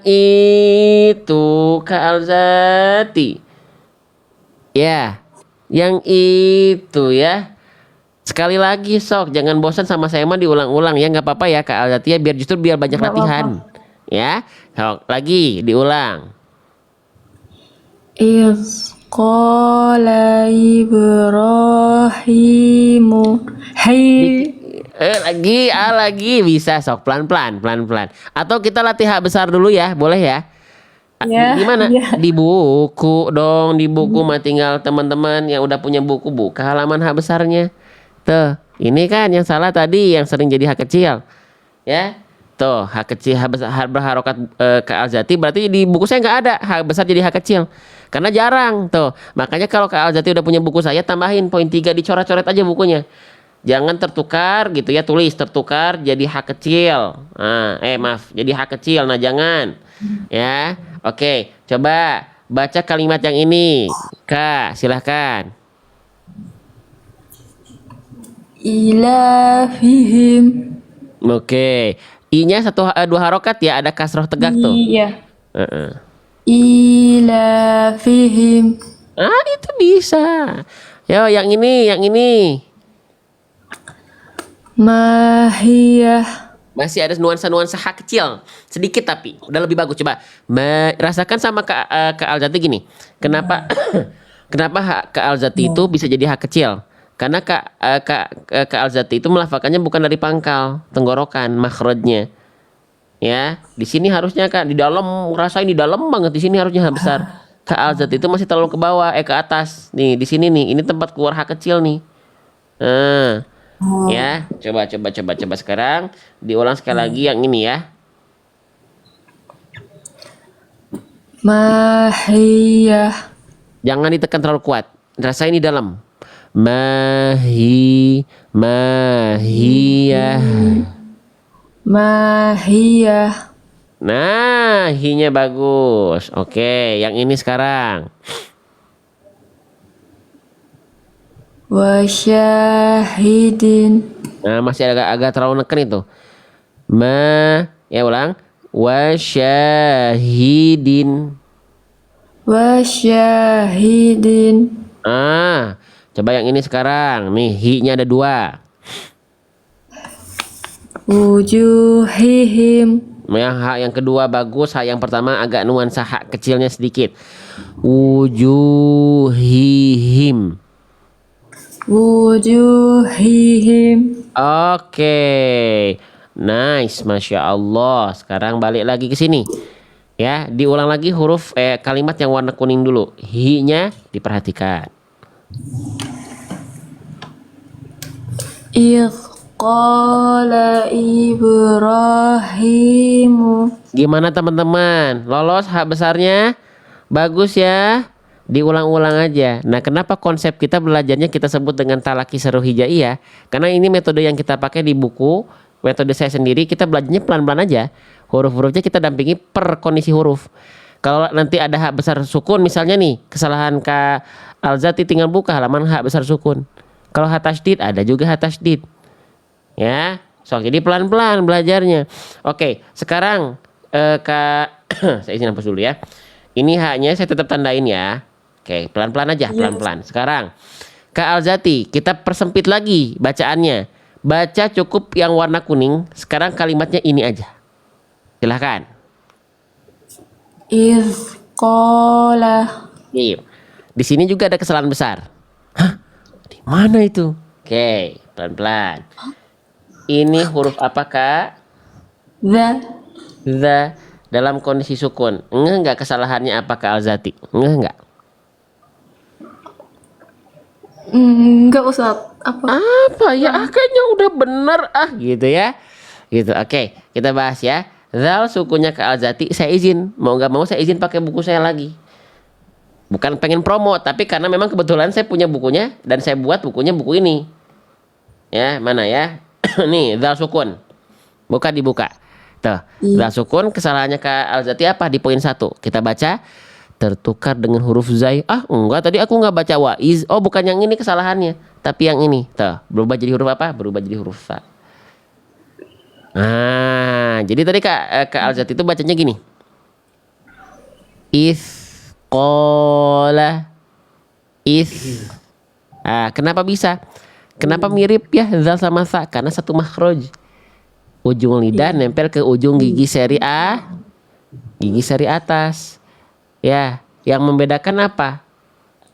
itu Kak Alzati. Ya, yang itu ya. Sekali lagi sok, jangan bosan sama saya mah diulang-ulang ya, nggak apa-apa ya Kak Alzati ya, biar banyak Nggak latihan. apa-apa. Ya, sok lagi diulang. Is qala Ibrahimu. Hai. Lagi bisa sok pelan-pelan. Atau kita latih H besar dulu ya, boleh ya? Ya, Gimana? ya. Di buku dong, di buku mah tinggal teman-teman yang udah punya buku buka halaman H besarnya. Tuh, ini kan yang salah tadi yang sering jadi H kecil. Ya. Tuh, H kecil H besar H berharokat ke Alzati, berarti di buku saya nggak ada H besar jadi H kecil. Karena jarang tuh. Makanya kalau Kak Alzati udah punya buku saya, tambahin poin 3, dicoret-coret aja bukunya. Jangan tertukar gitu ya, tulis tertukar jadi H kecil. Maaf, jadi H kecil. Nah, jangan. Ya. Oke, coba baca kalimat yang ini. Kak, silahkan. Ilafihim. Oke. I-nya dua harokat ya, ada kasroh tegak tuh. Iya. Heeh. Ilafihim. Itu bisa. Yo, yang ini. Mahiyah. Masih ada nuansa-nuansa H kecil. Sedikit tapi udah lebih bagus. Coba rasakan sama Kak Alzati gini. Kenapa kenapa Kak Alzati itu bisa jadi H kecil? Karena Kak Alzati itu melafalkannya bukan dari pangkal, tenggorokan, makhrajnya. Ya, di sini harusnya Kak di dalam, rasain di dalam banget, di sini harusnya H besar. Kak Alzati itu masih terlalu ke bawah, ke atas. Nih, di sini nih. Ini tempat keluar H kecil nih. Nah, ya, coba sekarang diulang sekali lagi yang ini ya. Mahiyah. Jangan ditekan terlalu kuat. Rasain di dalam. Mahiyah. Mahiyah. Nah, hi-nya bagus. Oke, yang ini sekarang. Wasyahidin. Nah, masih agak terlalu neken itu. Ya ulang. Wasyahidin. Wasyahidin. Coba yang ini sekarang. Nih, hi-nya ada 2. Wujuhihim. Yang kedua bagus, H yang pertama agak nuansa H kecilnya sedikit. Wujuhihim. Wujuhihim. Oke. Nice, Masya Allah. Sekarang balik lagi ke sini. Ya, diulang lagi huruf kalimat yang warna kuning dulu. Hi-nya diperhatikan. Qala Ibrahimu. Gimana teman-teman? Lolos H besarnya? Bagus ya? Diulang-ulang aja. Nah, kenapa konsep kita belajarnya kita sebut dengan talaki seru hijaiyah? Karena ini metode yang kita pakai di buku, metode saya sendiri, kita belajarnya pelan-pelan aja. Huruf-hurufnya kita dampingi per kondisi huruf. Kalau nanti ada H besar sukun misalnya nih, kesalahan Kak Alzati tinggal buka halaman H besar sukun. Kalau H tasydid ada juga H tasydid. Ya, jadi pelan-pelan belajarnya. Oke, sekarang Kak saya izin hapus dulu ya. Ini H-nya saya tetap tandain ya. Oke, pelan-pelan aja, pelan-pelan. Sekarang Kak Alzati, kita persempit lagi bacaannya. Baca cukup yang warna kuning. Sekarang kalimatnya ini aja. Silahkan. Iz qala. Nih, di sini juga ada kesalahan besar. Hah? Di mana itu? Oke, pelan-pelan. Ini huruf apa, Kak? Za. The dalam kondisi sukun. Enggak kesalahannya apa, Kak Alzati? Enggak. Enggak Ustaz. Apa? Apa ya? Kayaknya udah bener gitu ya. Gitu. Oke, kita bahas ya. Zal sukunya Kak Alzati, saya izin. Mau nggak mau saya izin pakai buku saya lagi. Bukan pengen promo, tapi karena memang kebetulan saya punya bukunya dan saya buat bukunya buku ini. Ya, mana ya? Nih, zal sukun. Dibuka. Tuh, zal sukun kesalahannya Kak Alzati apa di poin 1? Kita baca tertukar dengan huruf zai. Enggak, tadi aku nggak baca waiz. Oh, bukan yang ini kesalahannya, tapi yang ini. Tuh, berubah jadi huruf apa? Berubah jadi huruf fa. Jadi tadi Kak Alzati itu bacanya gini. Qala is. Kenapa bisa? Kenapa mirip ya zal sama sa? Karena satu makhraj. Ujung lidah nempel ke ujung gigi seri A, gigi seri atas. Ya, yang membedakan apa?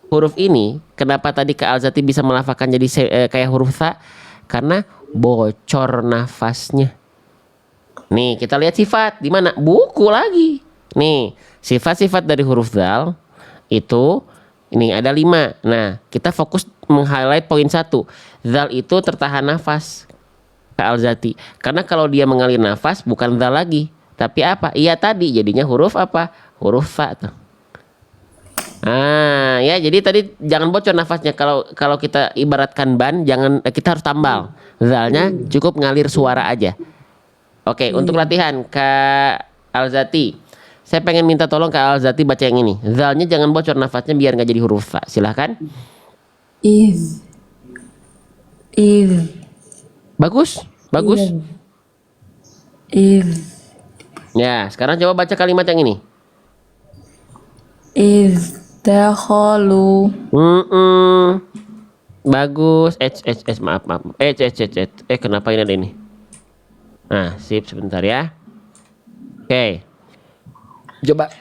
Huruf ini, kenapa tadi Kak Alzati bisa melafalkan jadi kayak huruf sa? Karena bocor nafasnya. Nih, kita lihat sifat di mana? Buku lagi. Nih, sifat-sifat dari huruf zal itu ini ada 5. Nah, kita fokus meng-highlight poin 1. Zal itu tertahan nafas, Kak Alzati. Karena kalau dia mengalir nafas bukan zal lagi, tapi apa? Iya tadi jadinya huruf apa? Huruf fa tuh. Ya jadi tadi jangan bocor nafasnya. Kalau kita ibaratkan ban, kita harus tambal. Zalnya cukup ngalir suara aja. Oke, untuk latihan Kak Alzati, saya pengen minta tolong Kak Alzati baca yang ini. Zalnya jangan bocor nafasnya biar nggak jadi huruf fa. Silahkan. Iz. Bagus. Iz. Ya, sekarang coba baca kalimat yang ini. Iz dakhalu. Bagus. Maaf. Kenapa ini ada ini? Sip, sebentar ya. Oke. Coba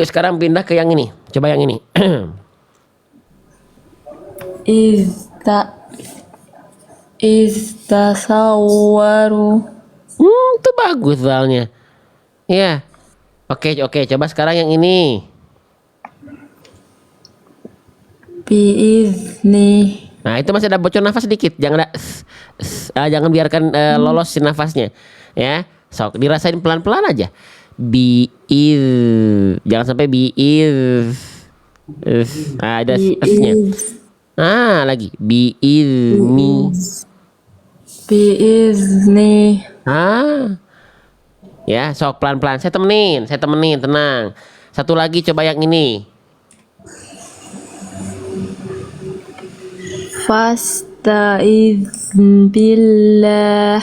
sekarang pindah ke yang ini. Coba yang ini. Istasawwaru. Itu bagus soalnya. Ya. Oke, coba sekarang yang ini. Biizni. Nah, itu masih ada bocor nafas sedikit. Jangan biarkan lolos si nafasnya. Ya. Sok dirasain pelan-pelan aja. Jangan sampai ada s-nya. Lagi biizni. Ya, sok pelan-pelan. Saya temenin, tenang. Satu lagi coba yang ini. Fasta'iz billah.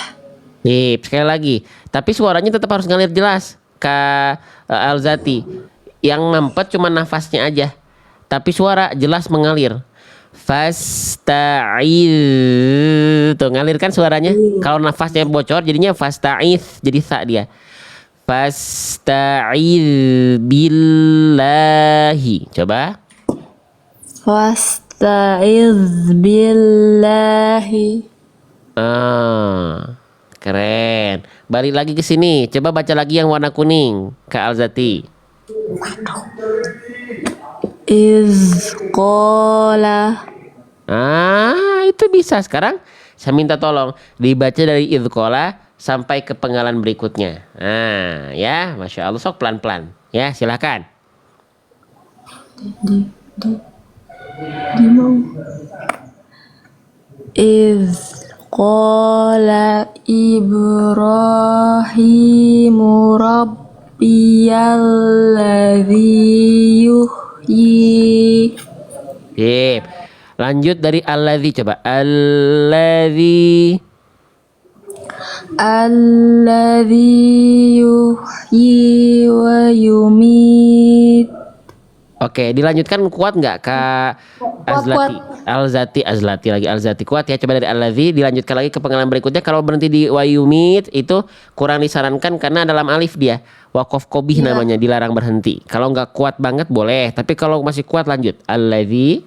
Sekali lagi. Tapi suaranya tetap harus ngalir jelas, Kak Alzati. Yang mampet cuma nafasnya aja. Tapi suara jelas mengalir. Fasta'iz. Tuh, ngalir kan suaranya? Kalau nafasnya bocor jadinya fasta'iz, jadi sa dia. Fasta'iz billahi. Coba. Fasta'iz billahi. Keren. Balik lagi ke sini. Coba baca lagi yang warna kuning, Kak Alzati. Iz qala. Itu bisa. Sekarang saya minta tolong dibaca dari idqala sampai ke penggalan berikutnya. Ya, Masya Allah, sok pelan-pelan. Ya, silakan. Iz qala Ibrahimu rabbiyalladzi yuhyi. Sip. Lanjut dari alladzi, coba. Alladzi yuhyi wa yumit. Oke, dilanjutkan kuat nggak Kak Azlati? Azlati lagi Alzati kuat ya. Coba dari Alladzi dilanjutkan lagi ke pengalaman berikutnya. Kalau berhenti di wayumit itu kurang disarankan karena dalam alif dia. Wakof kobih Iya. namanya, dilarang berhenti. Kalau nggak kuat banget boleh, tapi kalau masih kuat lanjut. Alladzi.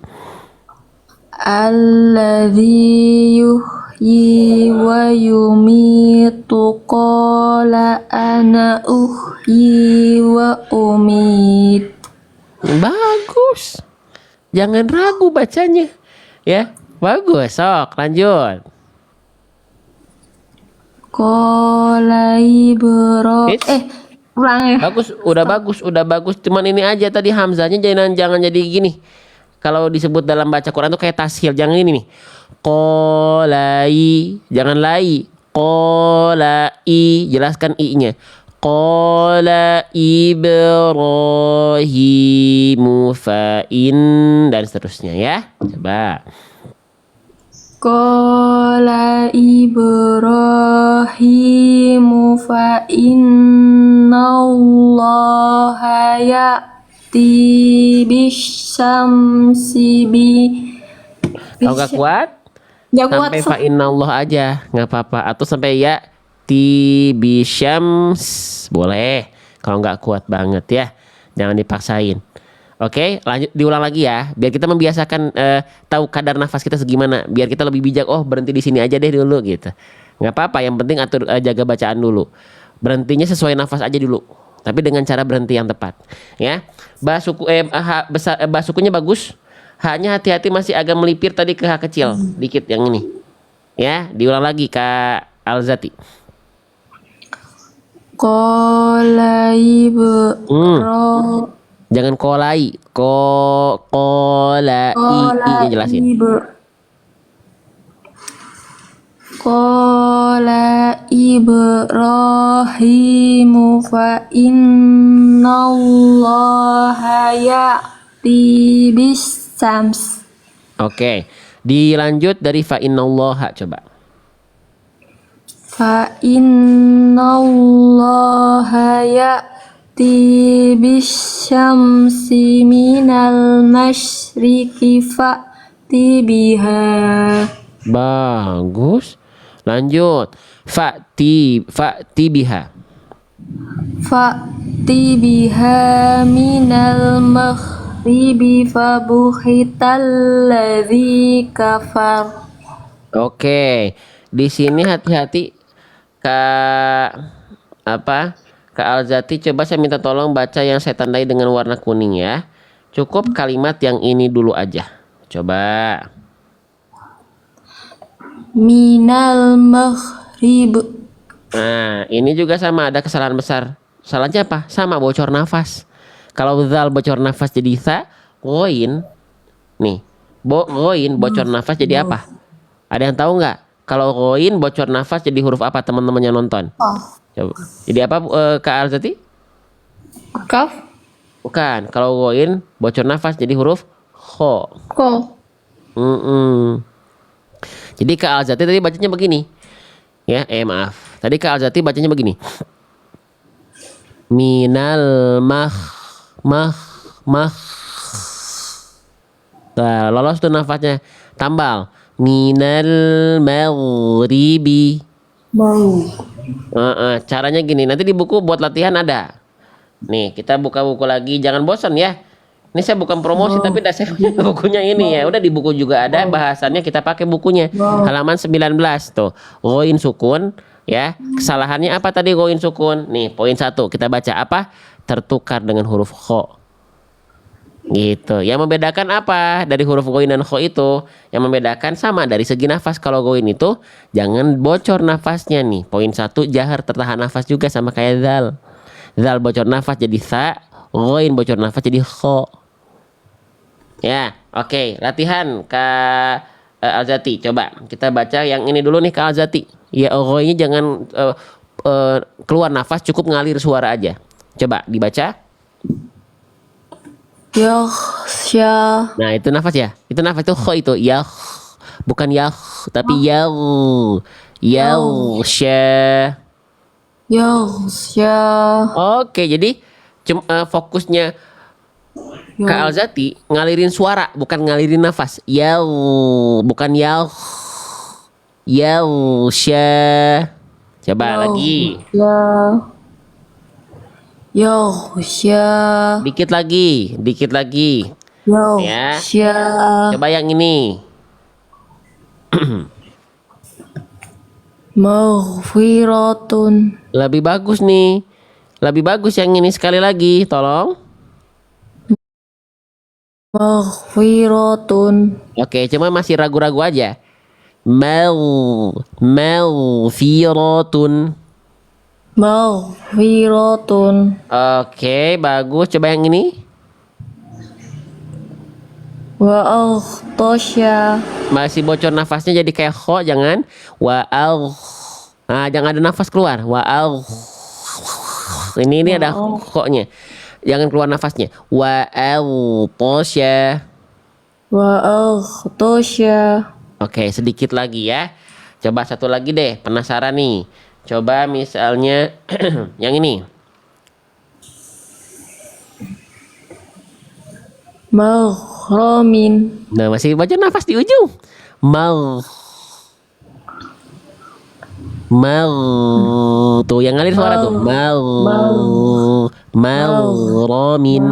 Alladzi yuhyi wa yumitu qala ana uhyi wa umit. Bagus. Jangan ragu bacanya. Ya, bagus. Sok, lanjut. Qala It's ulang ya. udah bagus. Cuman ini aja tadi hamzahnya jangan jadi gini. Kalau disebut dalam baca Quran tuh kayak tashil, jangan ini nih. Qolai, jangan lai. Qolai, jelaskan i-nya. Qala Ibrahimu fa'in dan seterusnya ya. Coba. Qala Ibrahimu fa innallaha ya'ti bisyamsi Kalau nggak kuat, Nggak kuat. sampai fa Allah aja, nggak apa-apa. Atau sampai ya tibisyams boleh. Kalau nggak kuat banget ya, jangan dipaksain. Oke, lanjut diulang lagi ya, biar kita membiasakan tahu kadar nafas kita segimana, biar kita lebih bijak. Oh berhenti di sini aja deh dulu gitu. Nggak apa-apa, yang penting atur jaga bacaan dulu. Berhentinya sesuai nafas aja dulu, tapi dengan cara berhenti yang tepat. Ya, basukunya bagus. Hanya hati-hati masih agak melipir tadi ke H kecil dikit yang ini. Ya, diulang lagi Kak Alzati. Qala Ibrahim Jangan kolai, kolai, i-nya jelasin. Qala Ibrahimu fa innallaha ya'ti bis-syams. Oke, dilanjut dari fa innallaha coba. Fa innallaha ya'ti bis-syamsi minal masyriqi fa'ti biha. Bagus. Lanjut. Fa'ti biha. Fa'ti biha minal maghribi fabuhital ladzi kafar. Oke. Di sini hati-hati Kak Kak Alzati, coba saya minta tolong baca yang saya tandai dengan warna kuning ya. Cukup kalimat yang ini dulu aja. Coba. Minal maghrib. Nah, ini juga sama, ada kesalahan besar. Salahnya apa? Sama, bocor nafas. Kalau zal bocor nafas jadi sa, goin. Nih, goin bocor nafas jadi apa? Ada yang tahu nggak? Kalau goin bocor nafas jadi huruf apa, teman-teman yang nonton? Coba. Jadi apa Kak Alzati? Kaf. Bukan. Kalau goin bocor nafas jadi huruf kho. Ko. Jadi Kak Alzati tadi bacanya begini. Ya, maaf. Tadi Kak Alzati bacanya begini. Minal mah. Nah, lolos tuh nafasnya. Tambal. Minal maghribi. Mau. Caranya gini. Nanti di buku buat latihan ada. Nih, kita buka buku lagi. Jangan bosan ya. Ini saya bukan promosi tapi saya punya bukunya ini ya. Udah di buku juga ada bahasannya, kita pakai bukunya. Halaman 19 tuh. Ghoin sukun ya. Kesalahannya apa tadi ghoin sukun? Nih, poin 1 kita baca apa? Tertukar dengan huruf kho. Gitu. Yang membedakan apa dari huruf ghoin dan kho itu? Yang membedakan sama dari segi nafas. Kalau ghoin itu jangan bocor nafasnya nih. Poin 1 jahar tertahan nafas juga sama kayak zal. Zal bocor nafas jadi sa, ghoin bocor nafas jadi kho. Ya, oke. Latihan Kak Alzati. Coba kita baca yang ini dulu nih Kak Alzati. Ya, ghoinnya jangan keluar nafas, cukup ngalir suara aja. Coba dibaca. Yakhsha. Nah, itu nafas ya. Itu nafas itu kho itu. Ya, bukan ya, tapi ya. Yakhsha. Yakhsha. Oke, jadi fokusnya Kak Alzati ngalirin suara, bukan ngalirin nafas. Yaw, bukan yaw. Yaw, sya. Coba lagi. Ya. Yo, sya. Dikit lagi, dikit lagi. Yo, Ya. sya. Coba yang ini. Maghfiratun. Lebih bagus nih. Lebih bagus yang ini sekali lagi, tolong. Maghfiratun. Oke, cuma masih ragu-ragu aja. Maghfiratun. Maghfiratun. Oke, bagus. Coba yang ini. Wa aghtasya. Masih bocor nafasnya jadi kayak kho, jangan. Nah, jangan ada nafas keluar. Ini ada kho-nya. Jangan keluar nafasnya. Tosya. Wa aghtasya. Oke, sedikit lagi ya. Coba satu lagi deh, penasaran nih. Coba misalnya yang ini. Maghramin. Nah, masih baca nafas di ujung. Mau tuh yang ngalir suara tuh. Romin.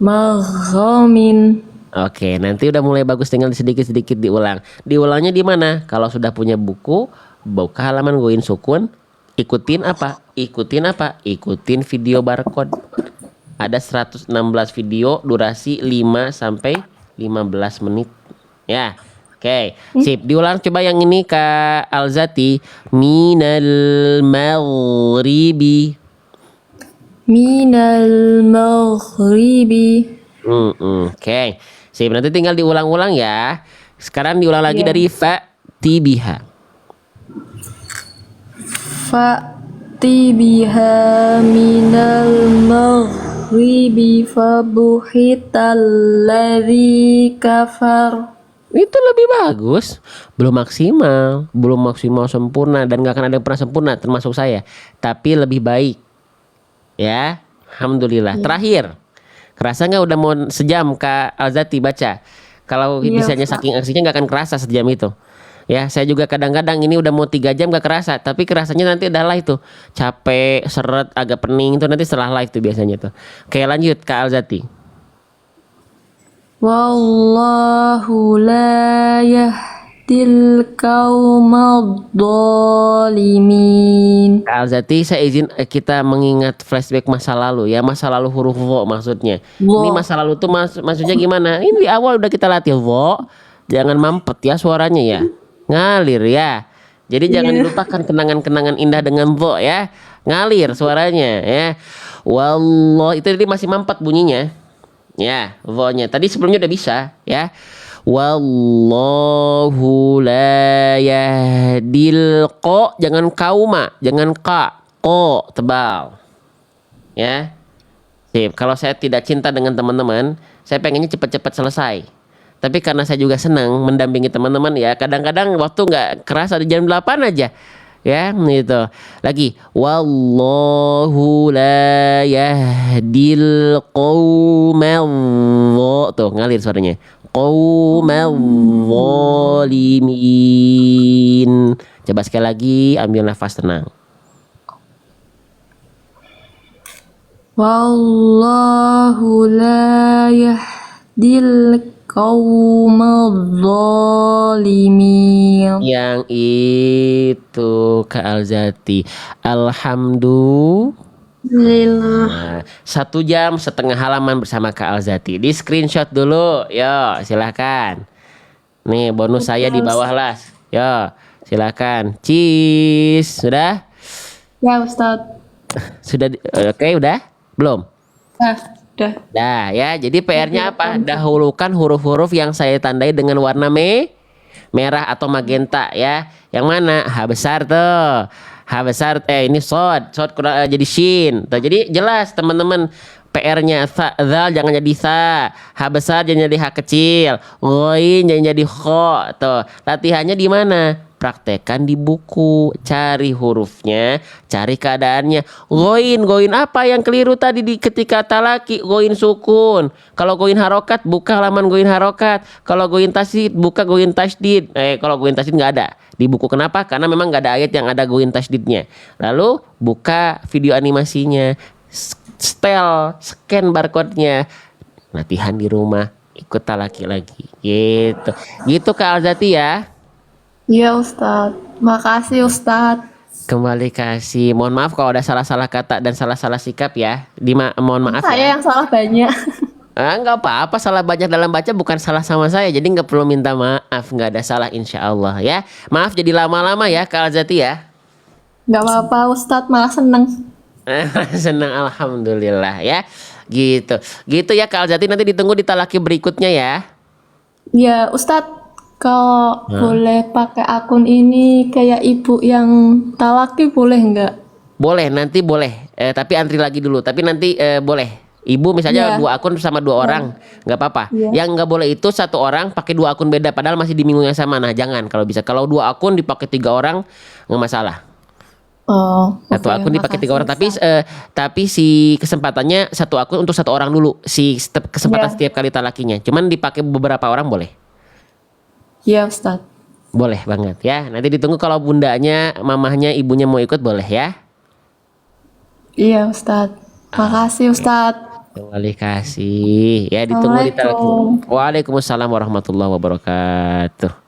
Maghramin. Oke, nanti udah mulai bagus, tinggal sedikit-sedikit diulang. Diulangnya di mana? Kalau sudah punya buku, buka halaman Goin Sukun, ikutin apa? Ikutin video barcode. Ada 116 video, durasi 5 sampai 15 menit. Ya. Oke, sip. Diulang coba yang ini Kak Alzati. Minal maghribi. Minal maghribi. Oke. Sip, nanti tinggal diulang-ulang ya. Sekarang diulang lagi dari fa'ti biha. Fa'ti biha minal maghribi fabuhital ladzi kafar. Itu lebih bagus. Belum maksimal sempurna, dan gak akan ada yang pernah sempurna termasuk saya. Tapi lebih baik. Ya, alhamdulillah. Terakhir, kerasa nggak udah mau sejam Kak Alzati baca? Kalau bisanya saking aksinya nggak akan kerasa sejam itu. Ya, saya juga kadang-kadang ini udah mau 3 jam gak kerasa, tapi kerasanya nanti udah live tuh. Capek, seret, agak pening tuh nanti setelah live tuh biasanya tuh. Oke, lanjut Kak Alzati. Wallahu la yahdil qaumadh dhalimin. Kak Alzati, saya izin kita mengingat flashback masa lalu ya, masa lalu huruf wo maksudnya. Wo. Ini masa lalu tuh maksudnya gimana? Ini di awal udah kita latih wo, jangan mampet ya suaranya ya, ngalir ya. Jadi jangan dilupakan kenangan-kenangan indah dengan wo ya, ngalir suaranya ya. Wallah, itu tadi masih mampet bunyinya. Ya, wo-nya. Tadi sebelumnya udah bisa ya. Wallahu la yahdil ko, jangan kauma, jangan ka, ko tebal. Ya. Sip, kalau saya tidak cinta dengan teman-teman, saya pengennya cepat-cepat selesai. Tapi karena saya juga senang mendampingi teman-teman ya, kadang-kadang waktu nggak kerasa di jam 8 aja. Ya, gitu. Lagi, wallahu la yahdil qaumal tuh ngalir suaranya. Qaumal zalimin. Coba sekali lagi, ambil nafas tenang. Wallahu la yahdil qaumadh dhalimin. Yang itu Kak Alzati. Alhamdulillah. Nah, 1,5 jam halaman bersama Kak Alzati. Di screenshot dulu. Yo, silahkan. Nih bonus saya di bawah lah. Yo, silahkan. Cheese. Sudah? Ya Ustadz. Sudah. Oke, udah? Belum? Udah. Nah ya, jadi PR-nya apa? Dahulukan huruf-huruf yang saya tandai dengan warna merah atau magenta ya. Yang mana? H besar tuh. H besar, ini sod kurang jadi shin. Tuh, jadi jelas teman-teman, PR-nya zal jangan jadi sa, H besar jangan jadi H kecil, ghoin jangan jadi kho. Tuh, latihannya di mana? praktekkan di buku. Cari hurufnya, cari keadaannya. Goin apa yang keliru tadi ketika talaki? Goin sukun. Kalau goin harokat, buka halaman goin harokat. Kalau goin tasdid, buka goin tasdid. Kalau goin tasdid nggak ada di buku. Kenapa? Karena memang nggak ada ayat yang ada goin tasdidnya. Lalu buka video animasinya, scan barcode-nya. Latihan di rumah, ikut talaki lagi. Gitu Kak Alzati ya. Iya Ustadz. Makasih Ustadz. Kembali kasih. Mohon maaf kalau ada salah-salah kata dan salah-salah sikap ya. Mohon maaf Saya ya. yang salah banyak. Nggak apa-apa, salah banyak dalam baca bukan salah sama saya. Jadi nggak perlu minta maaf, nggak ada salah insya Allah ya. Maaf jadi lama-lama ya Kak Alzati ya. Gak apa-apa Ustadz, malah seneng. Senang alhamdulillah ya. Gitu ya Kak Alzati, nanti ditunggu di talaki berikutnya ya. Ya Ustadz, kalau boleh pakai akun ini kayak ibu yang talaki boleh nggak? Boleh, nanti boleh. Tapi antri lagi dulu. Tapi nanti boleh. Ibu misalnya Iya. 2 akun sama 2 orang, nggak apa-apa. Iya. Yang nggak boleh itu 1 orang pakai 2 akun beda, padahal masih di minggu yang sama. Nah jangan kalau bisa. Kalau 2 akun dipakai 3 orang nggak masalah. Oh, Satu oke, akun dipakai 3 orang. makasih, Tapi si kesempatannya 1 akun untuk 1 orang dulu. Kesempatan Iya. setiap kali talakinya. Cuman dipakai beberapa orang boleh. Iya Ustadz. Boleh banget ya. Nanti ditunggu kalau bundanya, mamahnya, ibunya mau ikut boleh ya. Iya Ustadz. Makasih Ustadz. Kembali kasih. Ya ditunggu di talaki. Assalamualaikum. Waalaikumsalam warahmatullahi wabarakatuh.